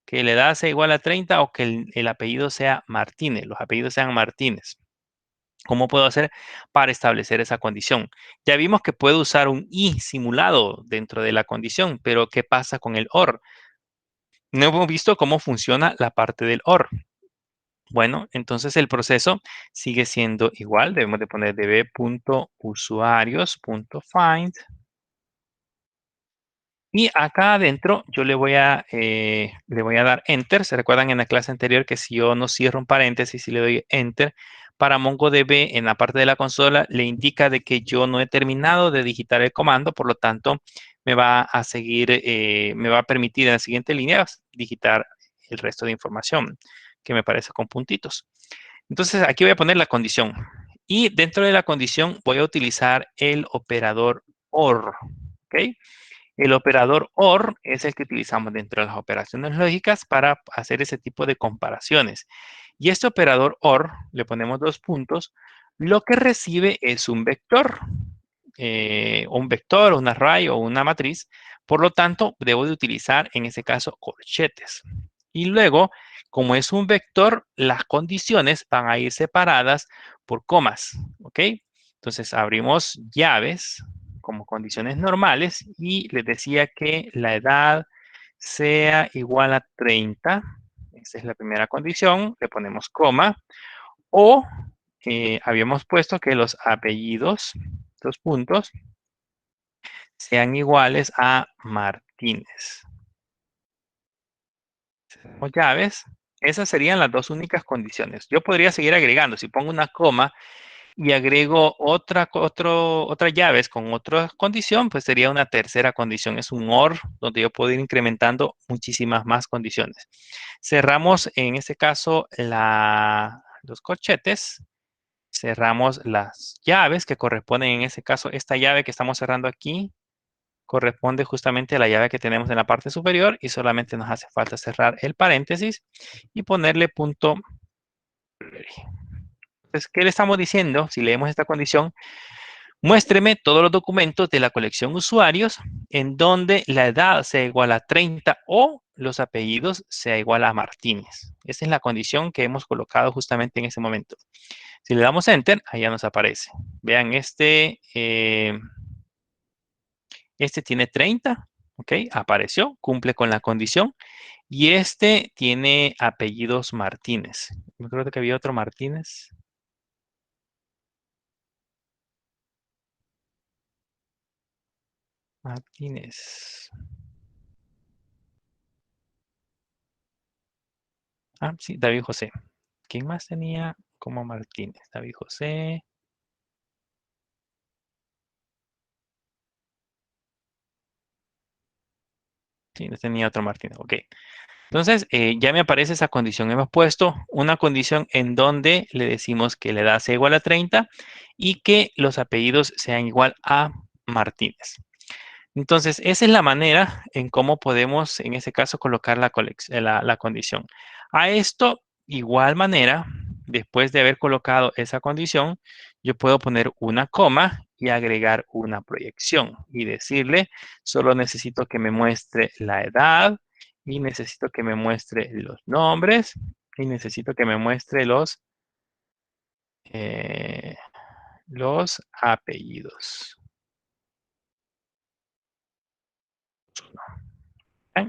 S1: que la edad sea igual a 30 o que el apellido sea Martínez, los apellidos sean Martínez. ¿Cómo puedo hacer para establecer esa condición? Ya vimos que puedo usar un y simulado dentro de la condición, pero ¿qué pasa con el OR? No hemos visto cómo funciona la parte del OR. Bueno, entonces el proceso sigue siendo igual. Debemos de poner db.usuarios.find. Y acá adentro yo le voy a dar Enter. ¿Se recuerdan en la clase anterior que si yo no cierro un paréntesis y le doy Enter, para MongoDB en la parte de la consola le indica de que yo no he terminado de digitar el comando, por lo tanto me va a seguir, me va a permitir en la siguiente línea digitar el resto de información que me parece con puntitos. Entonces aquí voy a poner la condición y dentro de la condición voy a utilizar el operador OR. ¿Ok? El operador OR es el que utilizamos dentro de las operaciones lógicas para hacer ese tipo de comparaciones. Y este operador OR, le ponemos dos puntos, lo que recibe es un vector, un array o una matriz. Por lo tanto, debo de utilizar en ese caso corchetes. Y luego, como es un vector, las condiciones van a ir separadas por comas. ¿Ok? Entonces, abrimos llaves como condiciones normales y les decía que la edad sea igual a 30. Esa es la primera condición. Le ponemos coma. O habíamos puesto que los apellidos, dos puntos, sean iguales a Martínez. O llaves. Esas serían las dos únicas condiciones. Yo podría seguir agregando. Si pongo una coma y agrego otra llaves con otra condición, pues sería una tercera condición. Es un OR donde yo puedo ir incrementando muchísimas más condiciones. Cerramos en este caso los corchetes. Cerramos las llaves que corresponden en ese caso. Esta llave que estamos cerrando aquí corresponde justamente a la llave que tenemos en la parte superior y solamente nos hace falta cerrar el paréntesis y ponerle punto. Entonces, ¿qué le estamos diciendo? Si leemos esta condición, muéstreme todos los documentos de la colección usuarios en donde la edad sea igual a 30 o los apellidos sea igual a Martínez. Esa es la condición que hemos colocado justamente en ese momento. Si le damos Enter, allá nos aparece. Vean, este tiene 30, ¿ok? Apareció, cumple con la condición. Y este tiene apellidos Martínez. Me acuerdo que había otro Martínez. Martínez. Ah, sí, David José. ¿Quién más tenía como Martínez? David José. Sí, no tenía otro Martínez. Ok. Entonces, ya me aparece esa condición. Hemos puesto una condición en donde le decimos que la edad sea igual a 30 y que los apellidos sean igual a Martínez. Entonces, esa es la manera en cómo podemos, en ese caso, colocar la condición. A esto, igual manera, después de haber colocado esa condición, yo puedo poner una coma y agregar una proyección y decirle, solo necesito que me muestre la edad y necesito que me muestre los nombres y necesito que me muestre eh, los apellidos.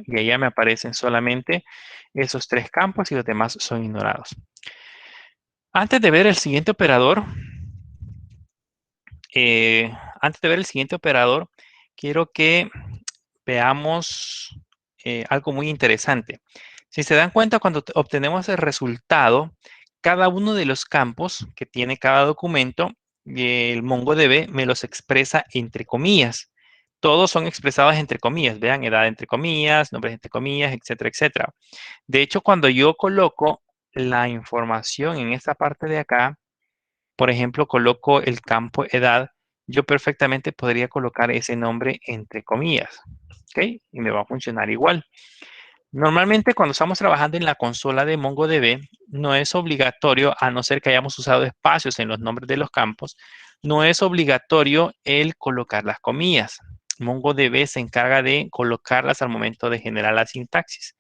S1: Y ahí ya me aparecen solamente esos tres campos y los demás son ignorados. Antes de ver el siguiente operador, eh, antes de ver el siguiente operador, quiero que veamos algo muy interesante. Si se dan cuenta, cuando obtenemos el resultado, cada uno de los campos que tiene cada documento, el MongoDB me los expresa entre comillas. Todos son expresados entre comillas. Vean, edad entre comillas, nombres entre comillas, etcétera, etcétera. De hecho, cuando yo coloco la información en esta parte de acá, por ejemplo, coloco el campo edad, yo perfectamente podría colocar ese nombre entre comillas, ¿ok? Y me va a funcionar igual. Normalmente cuando estamos trabajando en la consola de MongoDB, no es obligatorio, a no ser que hayamos usado espacios en los nombres de los campos, no es obligatorio el colocar las comillas. MongoDB se encarga de colocarlas al momento de generar la sintaxis.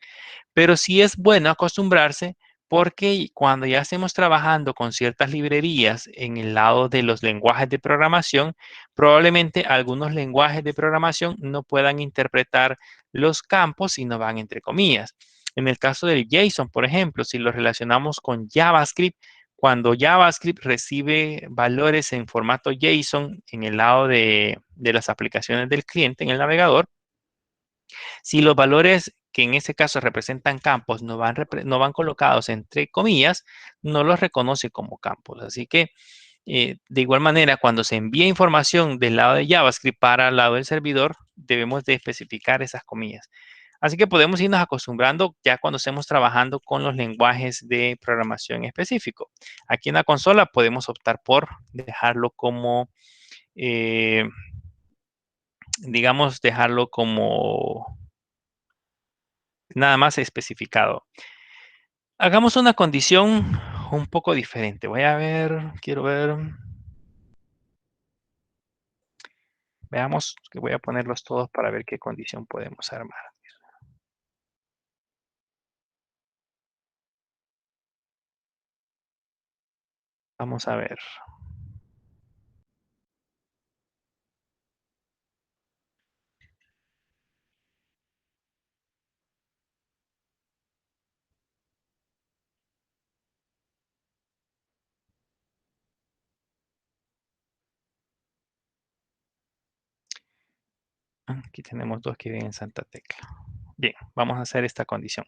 S1: Pero sí es bueno acostumbrarse porque cuando ya estemos trabajando con ciertas librerías en el lado de los lenguajes de programación, probablemente algunos lenguajes de programación no puedan interpretar los campos y no van entre comillas. En el caso del JSON, por ejemplo, si lo relacionamos con JavaScript, cuando JavaScript recibe valores en formato JSON en el lado de las aplicaciones del cliente en el navegador, si los valores que en ese caso representan campos no van colocados entre comillas, no los reconoce como campos. Así que de igual manera, cuando se envía información del lado de JavaScript para el lado del servidor, debemos de especificar esas comillas. Así que podemos irnos acostumbrando ya cuando estemos trabajando con los lenguajes de programación específico. Aquí en la consola podemos optar por dejarlo como, eh, digamos, dejarlo como nada más especificado. Hagamos una condición un poco diferente. Voy a ver, quiero ver. Veamos que voy a ponerlos todos para ver qué condición podemos armar. Vamos a ver. Aquí tenemos dos que viven en Santa Tecla. Bien, vamos a hacer esta condición.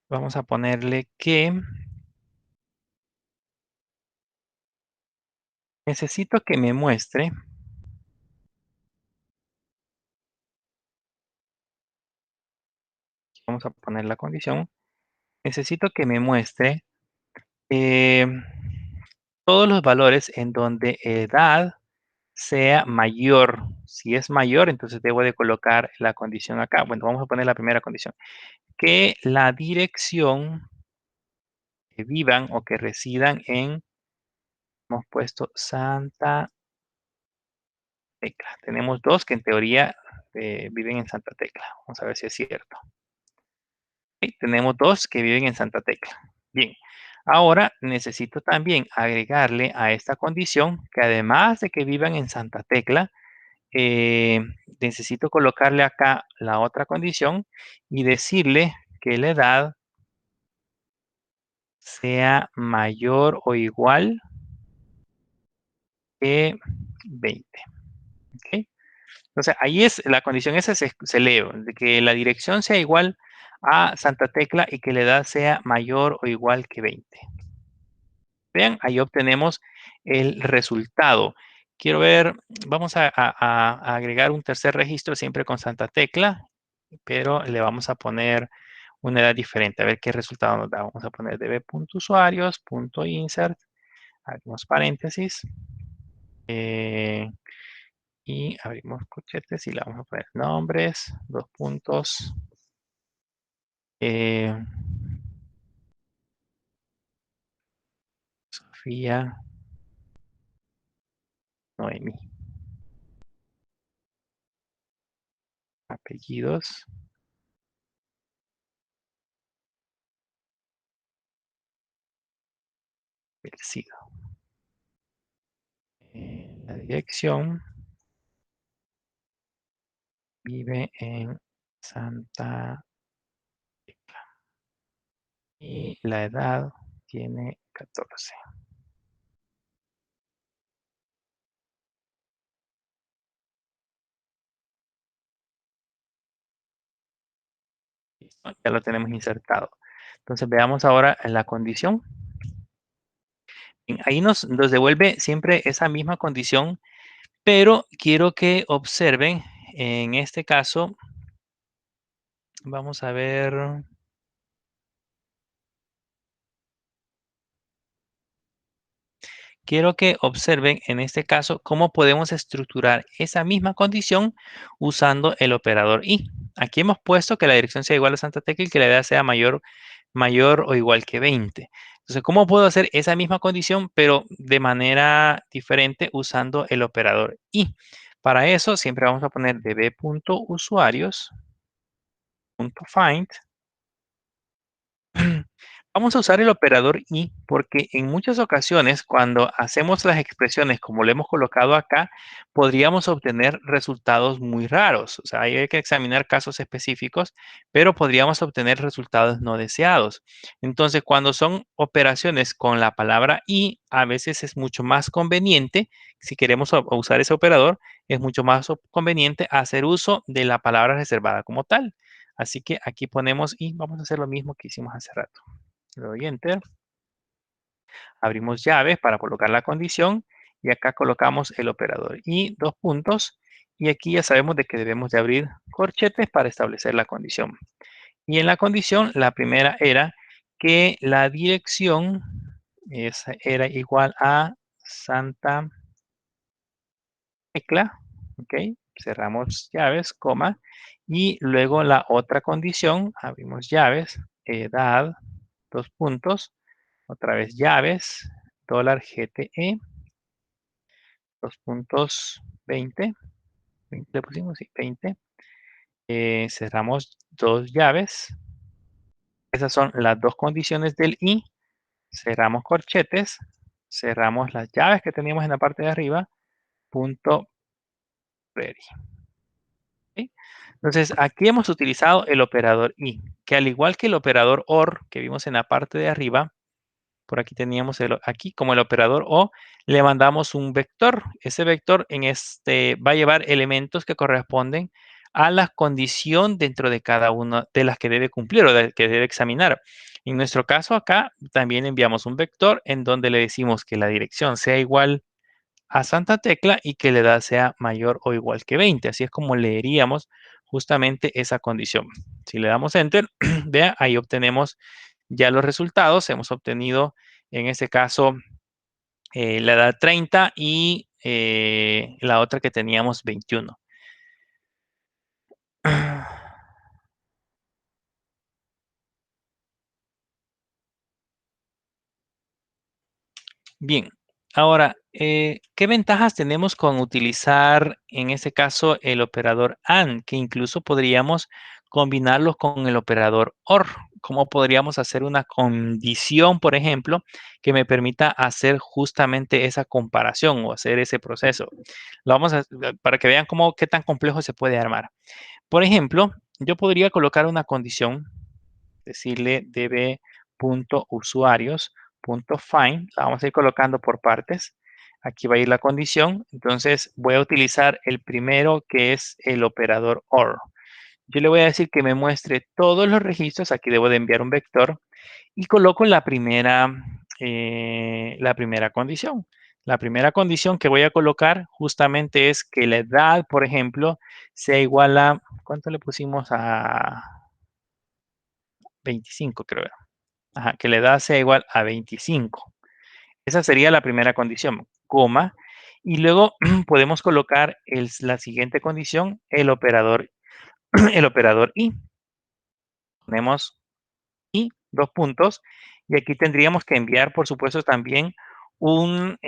S1: Vamos a ponerle que necesito que me muestre. Vamos a poner la condición. Necesito que me muestre eh, todos los valores en donde edad sea mayor. Si es mayor, entonces debo de colocar la condición acá. Bueno, vamos a poner la primera condición. Que la dirección que vivan o que residan en, hemos puesto Santa Tecla. Tenemos dos que en teoría viven en Santa Tecla. Vamos a ver si es cierto. Ok, tenemos dos que viven en Santa Tecla. Bien, ahora necesito también agregarle a esta condición que además de que vivan en Santa Tecla, eh, necesito colocarle acá la otra condición y decirle que la edad sea mayor o igual que 20. ¿Ok? Entonces, ahí es la condición esa se lee, de que la dirección sea igual a Santa Tecla y que la edad sea mayor o igual que 20. Vean, ahí obtenemos el resultado. Quiero ver, vamos a agregar un tercer registro siempre con Santa Tecla, pero le vamos a poner una edad diferente. A ver qué resultado nos da. Vamos a poner db.usuarios.insert, abrimos paréntesis, y abrimos corchetes y le vamos a poner nombres, dos puntos, eh, Sofía, Noemí, apellidos, Belcido. La dirección vive en Santa Tecla y la edad tiene 14. Listo, ya lo tenemos insertado. Entonces veamos ahora la condición. Ahí nos devuelve siempre esa misma condición, pero quiero que observen, en este caso, vamos a ver. Quiero que observen en este caso cómo podemos estructurar esa misma condición usando el operador y. Aquí hemos puesto que la dirección sea igual a Santa Tecla y que la edad sea mayor o igual que 20. Entonces, ¿cómo puedo hacer esa misma condición pero de manera diferente usando el operador y? Para eso siempre vamos a poner db.usuarios.find. Vamos a usar el operador y porque en muchas ocasiones cuando hacemos las expresiones como lo hemos colocado acá, podríamos obtener resultados muy raros. O sea, hay que examinar casos específicos, pero podríamos obtener resultados no deseados. Entonces, cuando son operaciones con la palabra y, a veces es mucho más conveniente, si queremos usar ese operador, es mucho más conveniente hacer uso de la palabra reservada como tal. Así que aquí ponemos y vamos a hacer lo mismo que hicimos hace rato. Le doy Enter. Abrimos llaves para colocar la condición y acá colocamos el operador y dos puntos. Y aquí ya sabemos de que debemos de abrir corchetes para establecer la condición. Y en la condición, la primera era que la dirección era igual a Santa Tecla. ¿Ok? Cerramos llaves, coma. Y luego la otra condición, abrimos llaves, edad, dos puntos. Otra vez llaves, dólar GTE, dos puntos 20, 20 le pusimos, sí, 20. Cerramos dos llaves. Esas son las dos condiciones del y. Cerramos corchetes, cerramos las llaves que teníamos en la parte de arriba, punto ready. ¿Sí? Entonces, aquí hemos utilizado el operador y, que al igual que el operador OR que vimos en la parte de arriba, por aquí teníamos aquí como el operador o, le mandamos un vector. Ese vector va a llevar elementos que corresponden a la condición dentro de cada una de las que debe cumplir o de que debe examinar. En nuestro caso acá también enviamos un vector en donde le decimos que la dirección sea igual a Santa Tecla y que la edad sea mayor o igual que 20. Así es como leeríamos justamente esa condición. Si le damos Enter, vea, ahí obtenemos ya los resultados. Hemos obtenido, en este caso, la edad 30 y la otra que teníamos 21. Bien, ahora, ¿qué ventajas tenemos con utilizar, en este caso, el operador AND? Que incluso podríamos combinarlos con el operador OR. ¿Cómo podríamos hacer una condición, por ejemplo, que me permita hacer justamente esa comparación o hacer ese proceso? Lo vamos a, para que vean qué tan complejo se puede armar. Por ejemplo, yo podría colocar una condición, decirle db.usuarios.find, la vamos a ir colocando por partes. Aquí va a ir la condición, entonces voy a utilizar el primero que es el operador OR. Yo le voy a decir que me muestre todos los registros, aquí debo de enviar un vector y coloco la primera condición. La primera condición que voy a colocar justamente es que la edad, por ejemplo, sea igual a, ¿cuánto le pusimos a 25, creo? Ajá, que la edad sea igual a 25. Esa sería la primera condición, coma. Y luego podemos colocar la siguiente condición, el operador, el operador y. Ponemos y dos puntos. Y aquí tendríamos que enviar, por supuesto, también un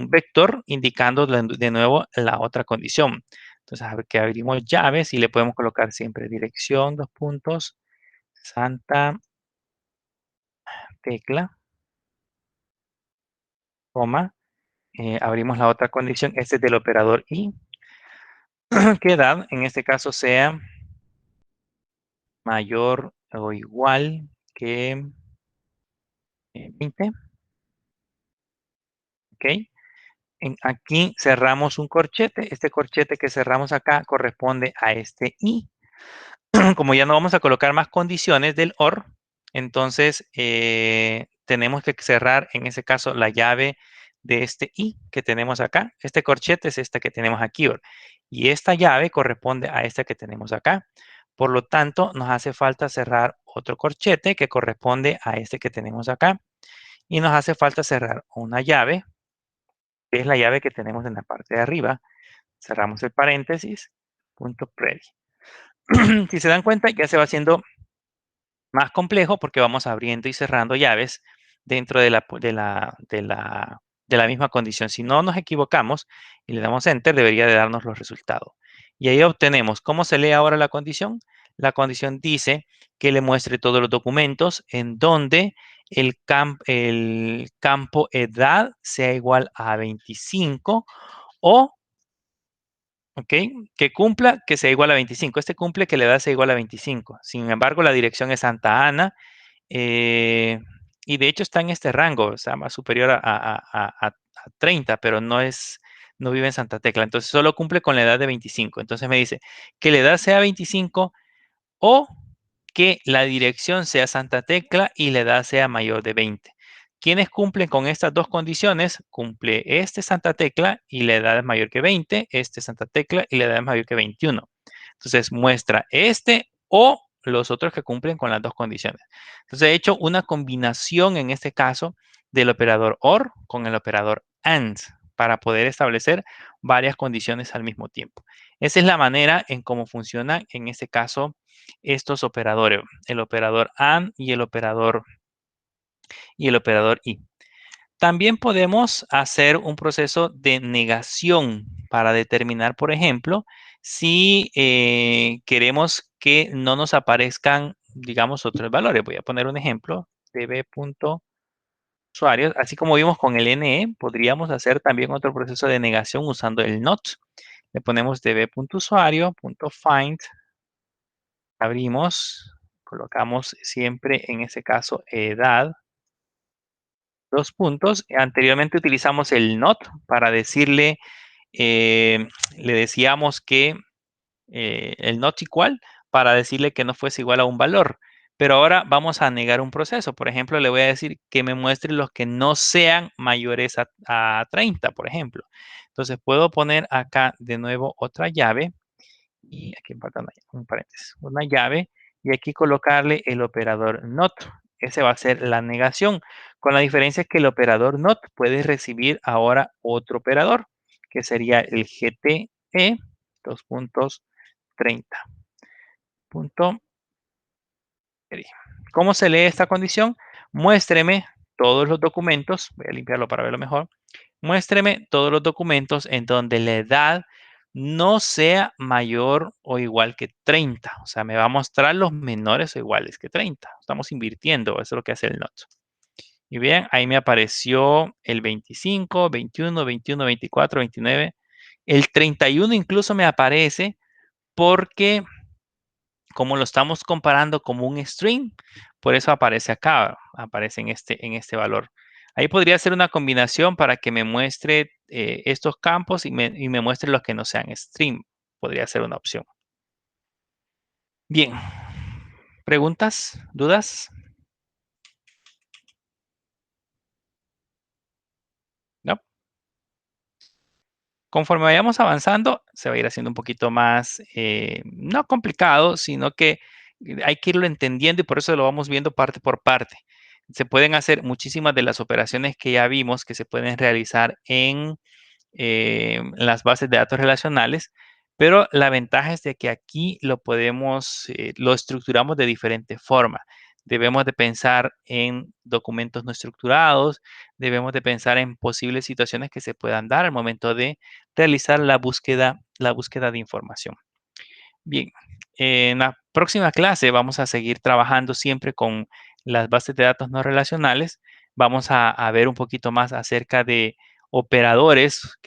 S1: vector indicando de nuevo la otra condición. Entonces, a ver que abrimos llaves y le podemos colocar siempre dirección, dos puntos, Santa Tecla, coma. Abrimos la otra condición, este es del operador y, que edad en este caso sea mayor o igual que 20, ¿ok? Aquí cerramos un corchete. Este corchete que cerramos acá corresponde a este y. Como ya no vamos a colocar más condiciones del OR, entonces tenemos que cerrar en ese caso la llave de este y que tenemos acá. Este corchete es esta que tenemos aquí, ¿or? Y esta llave corresponde a esta que tenemos acá. Por lo tanto, nos hace falta cerrar otro corchete que corresponde a este que tenemos acá. Y nos hace falta cerrar una llave, que es la llave que tenemos en la parte de arriba. Cerramos el paréntesis, punto preview. Si se dan cuenta, ya se va haciendo más complejo porque vamos abriendo y cerrando llaves dentro de de la misma condición. Si no nos equivocamos y le damos Enter, debería de darnos los resultados. Y ahí obtenemos, ¿cómo se lee ahora la condición? La condición dice que le muestre todos los documentos en donde el campo edad sea igual a 25 o, ¿ok? Que cumpla que sea igual a 25. Este cumple que la edad sea igual a 25. Sin embargo, la dirección es Santa Ana y de hecho está en este rango, o sea, más superior a 30, pero no vive en Santa Tecla. Entonces solo cumple con la edad de 25. Entonces me dice que la edad sea 25 o que la dirección sea Santa Tecla y la edad sea mayor de 20. ¿Quiénes cumplen con estas dos condiciones? Cumple este Santa Tecla y la edad es mayor que 20, este Santa Tecla y la edad es mayor que 21. Entonces muestra este o los otros que cumplen con las dos condiciones. Entonces he hecho una combinación en este caso del operador OR con el operador AND para poder establecer varias condiciones al mismo tiempo. Esa es la manera en cómo funciona en este caso estos operadores, el operador AND y el operador I. También podemos hacer un proceso de negación para determinar, por ejemplo, si queremos que no nos aparezcan, digamos, otros valores. Voy a poner un ejemplo, db.usuarios. Así como vimos con el NE, podríamos hacer también otro proceso de negación usando el NOT. Le ponemos db.usuario.find, abrimos, colocamos siempre en ese caso edad. Dos puntos. Anteriormente utilizamos el not para decirle, le decíamos que el not igual para decirle que no fuese igual a un valor. Pero ahora vamos a negar un proceso. Por ejemplo, le voy a decir que me muestre los que no sean mayores a 30, por ejemplo. Entonces puedo poner acá de nuevo otra llave y aquí falta un paréntesis, una llave y aquí colocarle el operador not. Ese va a ser la negación, con la diferencia que el operador not puede recibir ahora otro operador, que sería el GTE, dos puntos 30. Punto. ¿Cómo se lee esta condición? Muéstreme todos los documentos, voy a limpiarlo para verlo mejor. Muéstreme todos los documentos en donde la edad no sea mayor o igual que 30. O sea, me va a mostrar los menores o iguales que 30. Estamos invirtiendo, eso es lo que hace el NOT. Y bien, ahí me apareció el 25, 21, 21, 24, 29. El 31 incluso me aparece porque como lo estamos comparando como un string, por eso aparece acá, aparece en este valor. Ahí podría ser una combinación para que me muestre estos campos y me muestre los que no sean string. Podría ser una opción. Bien. ¿Preguntas? ¿Dudas? ¿No? Conforme vayamos avanzando, se va a ir haciendo un poquito más, no complicado, sino que hay que irlo entendiendo y por eso lo vamos viendo parte por parte. Se pueden hacer muchísimas de las operaciones que ya vimos que se pueden realizar en las bases de datos relacionales, pero la ventaja es de que aquí lo estructuramos de diferente forma. Debemos de pensar en documentos no estructurados, debemos de pensar en posibles situaciones que se puedan dar al momento de realizar la búsqueda de información. Bien, en la próxima clase vamos a seguir trabajando siempre con las bases de datos no relacionales. Vamos a ver un poquito más acerca de operadores,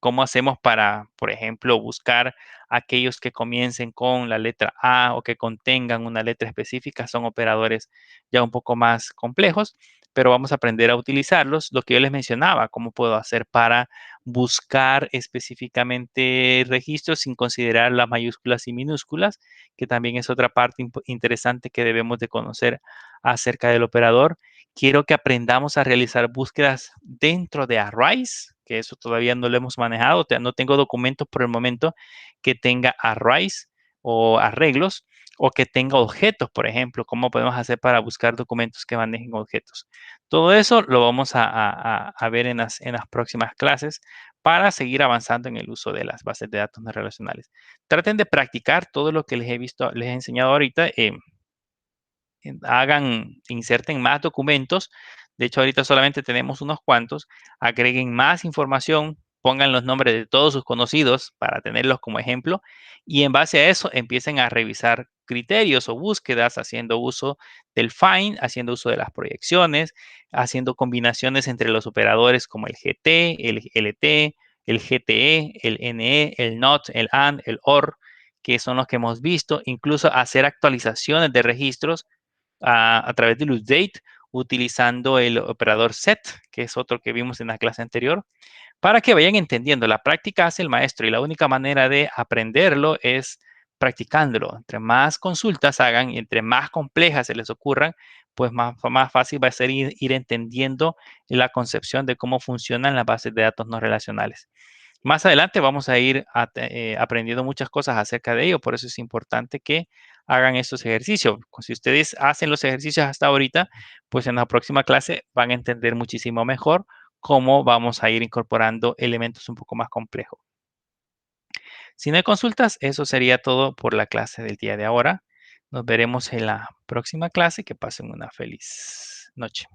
S1: cómo hacemos para, por ejemplo, buscar aquellos que comiencen con la letra A o que contengan una letra específica. Son operadores ya un poco más complejos, pero vamos a aprender a utilizarlos. Lo que yo les mencionaba, cómo puedo hacer para buscar específicamente registros sin considerar las mayúsculas y minúsculas, que también es otra parte interesante que debemos de conocer acerca del operador. Quiero que aprendamos a realizar búsquedas dentro de arrays, que eso todavía no lo hemos manejado. No tengo documentos por el momento que tenga arrays o arreglos o que tenga objetos, por ejemplo. ¿Cómo podemos hacer para buscar documentos que manejen objetos? Todo eso lo vamos a ver en las próximas clases para seguir avanzando en el uso de las bases de datos no relacionales. Traten de practicar todo lo que les he enseñado ahorita. Inserten más documentos De hecho, ahorita solamente tenemos unos cuantos. Agreguen más información, pongan los nombres de todos sus conocidos para tenerlos como ejemplo y en base a eso empiecen a revisar criterios o búsquedas haciendo uso del find, haciendo uso de las proyecciones, haciendo combinaciones entre los operadores como el GT, el LT, el GTE, el NE, el NOT, el AND, el OR, que son los que hemos visto, incluso hacer actualizaciones de registros a través del update utilizando el operador set, que es otro que vimos en la clase anterior, para que vayan entendiendo. La práctica hace el maestro y la única manera de aprenderlo es practicándolo. Entre más consultas hagan y entre más complejas se les ocurran, pues más fácil va a ser ir entendiendo la concepción de cómo funcionan las bases de datos no relacionales. Más adelante vamos a ir aprendiendo muchas cosas acerca de ello, por eso es importante que hagan estos ejercicios. Si ustedes hacen los ejercicios hasta ahorita, pues en la próxima clase van a entender muchísimo mejor cómo vamos a ir incorporando elementos un poco más complejos. Si no hay consultas, eso sería todo por la clase del día de ahora. Nos veremos en la próxima clase. Que pasen una feliz noche.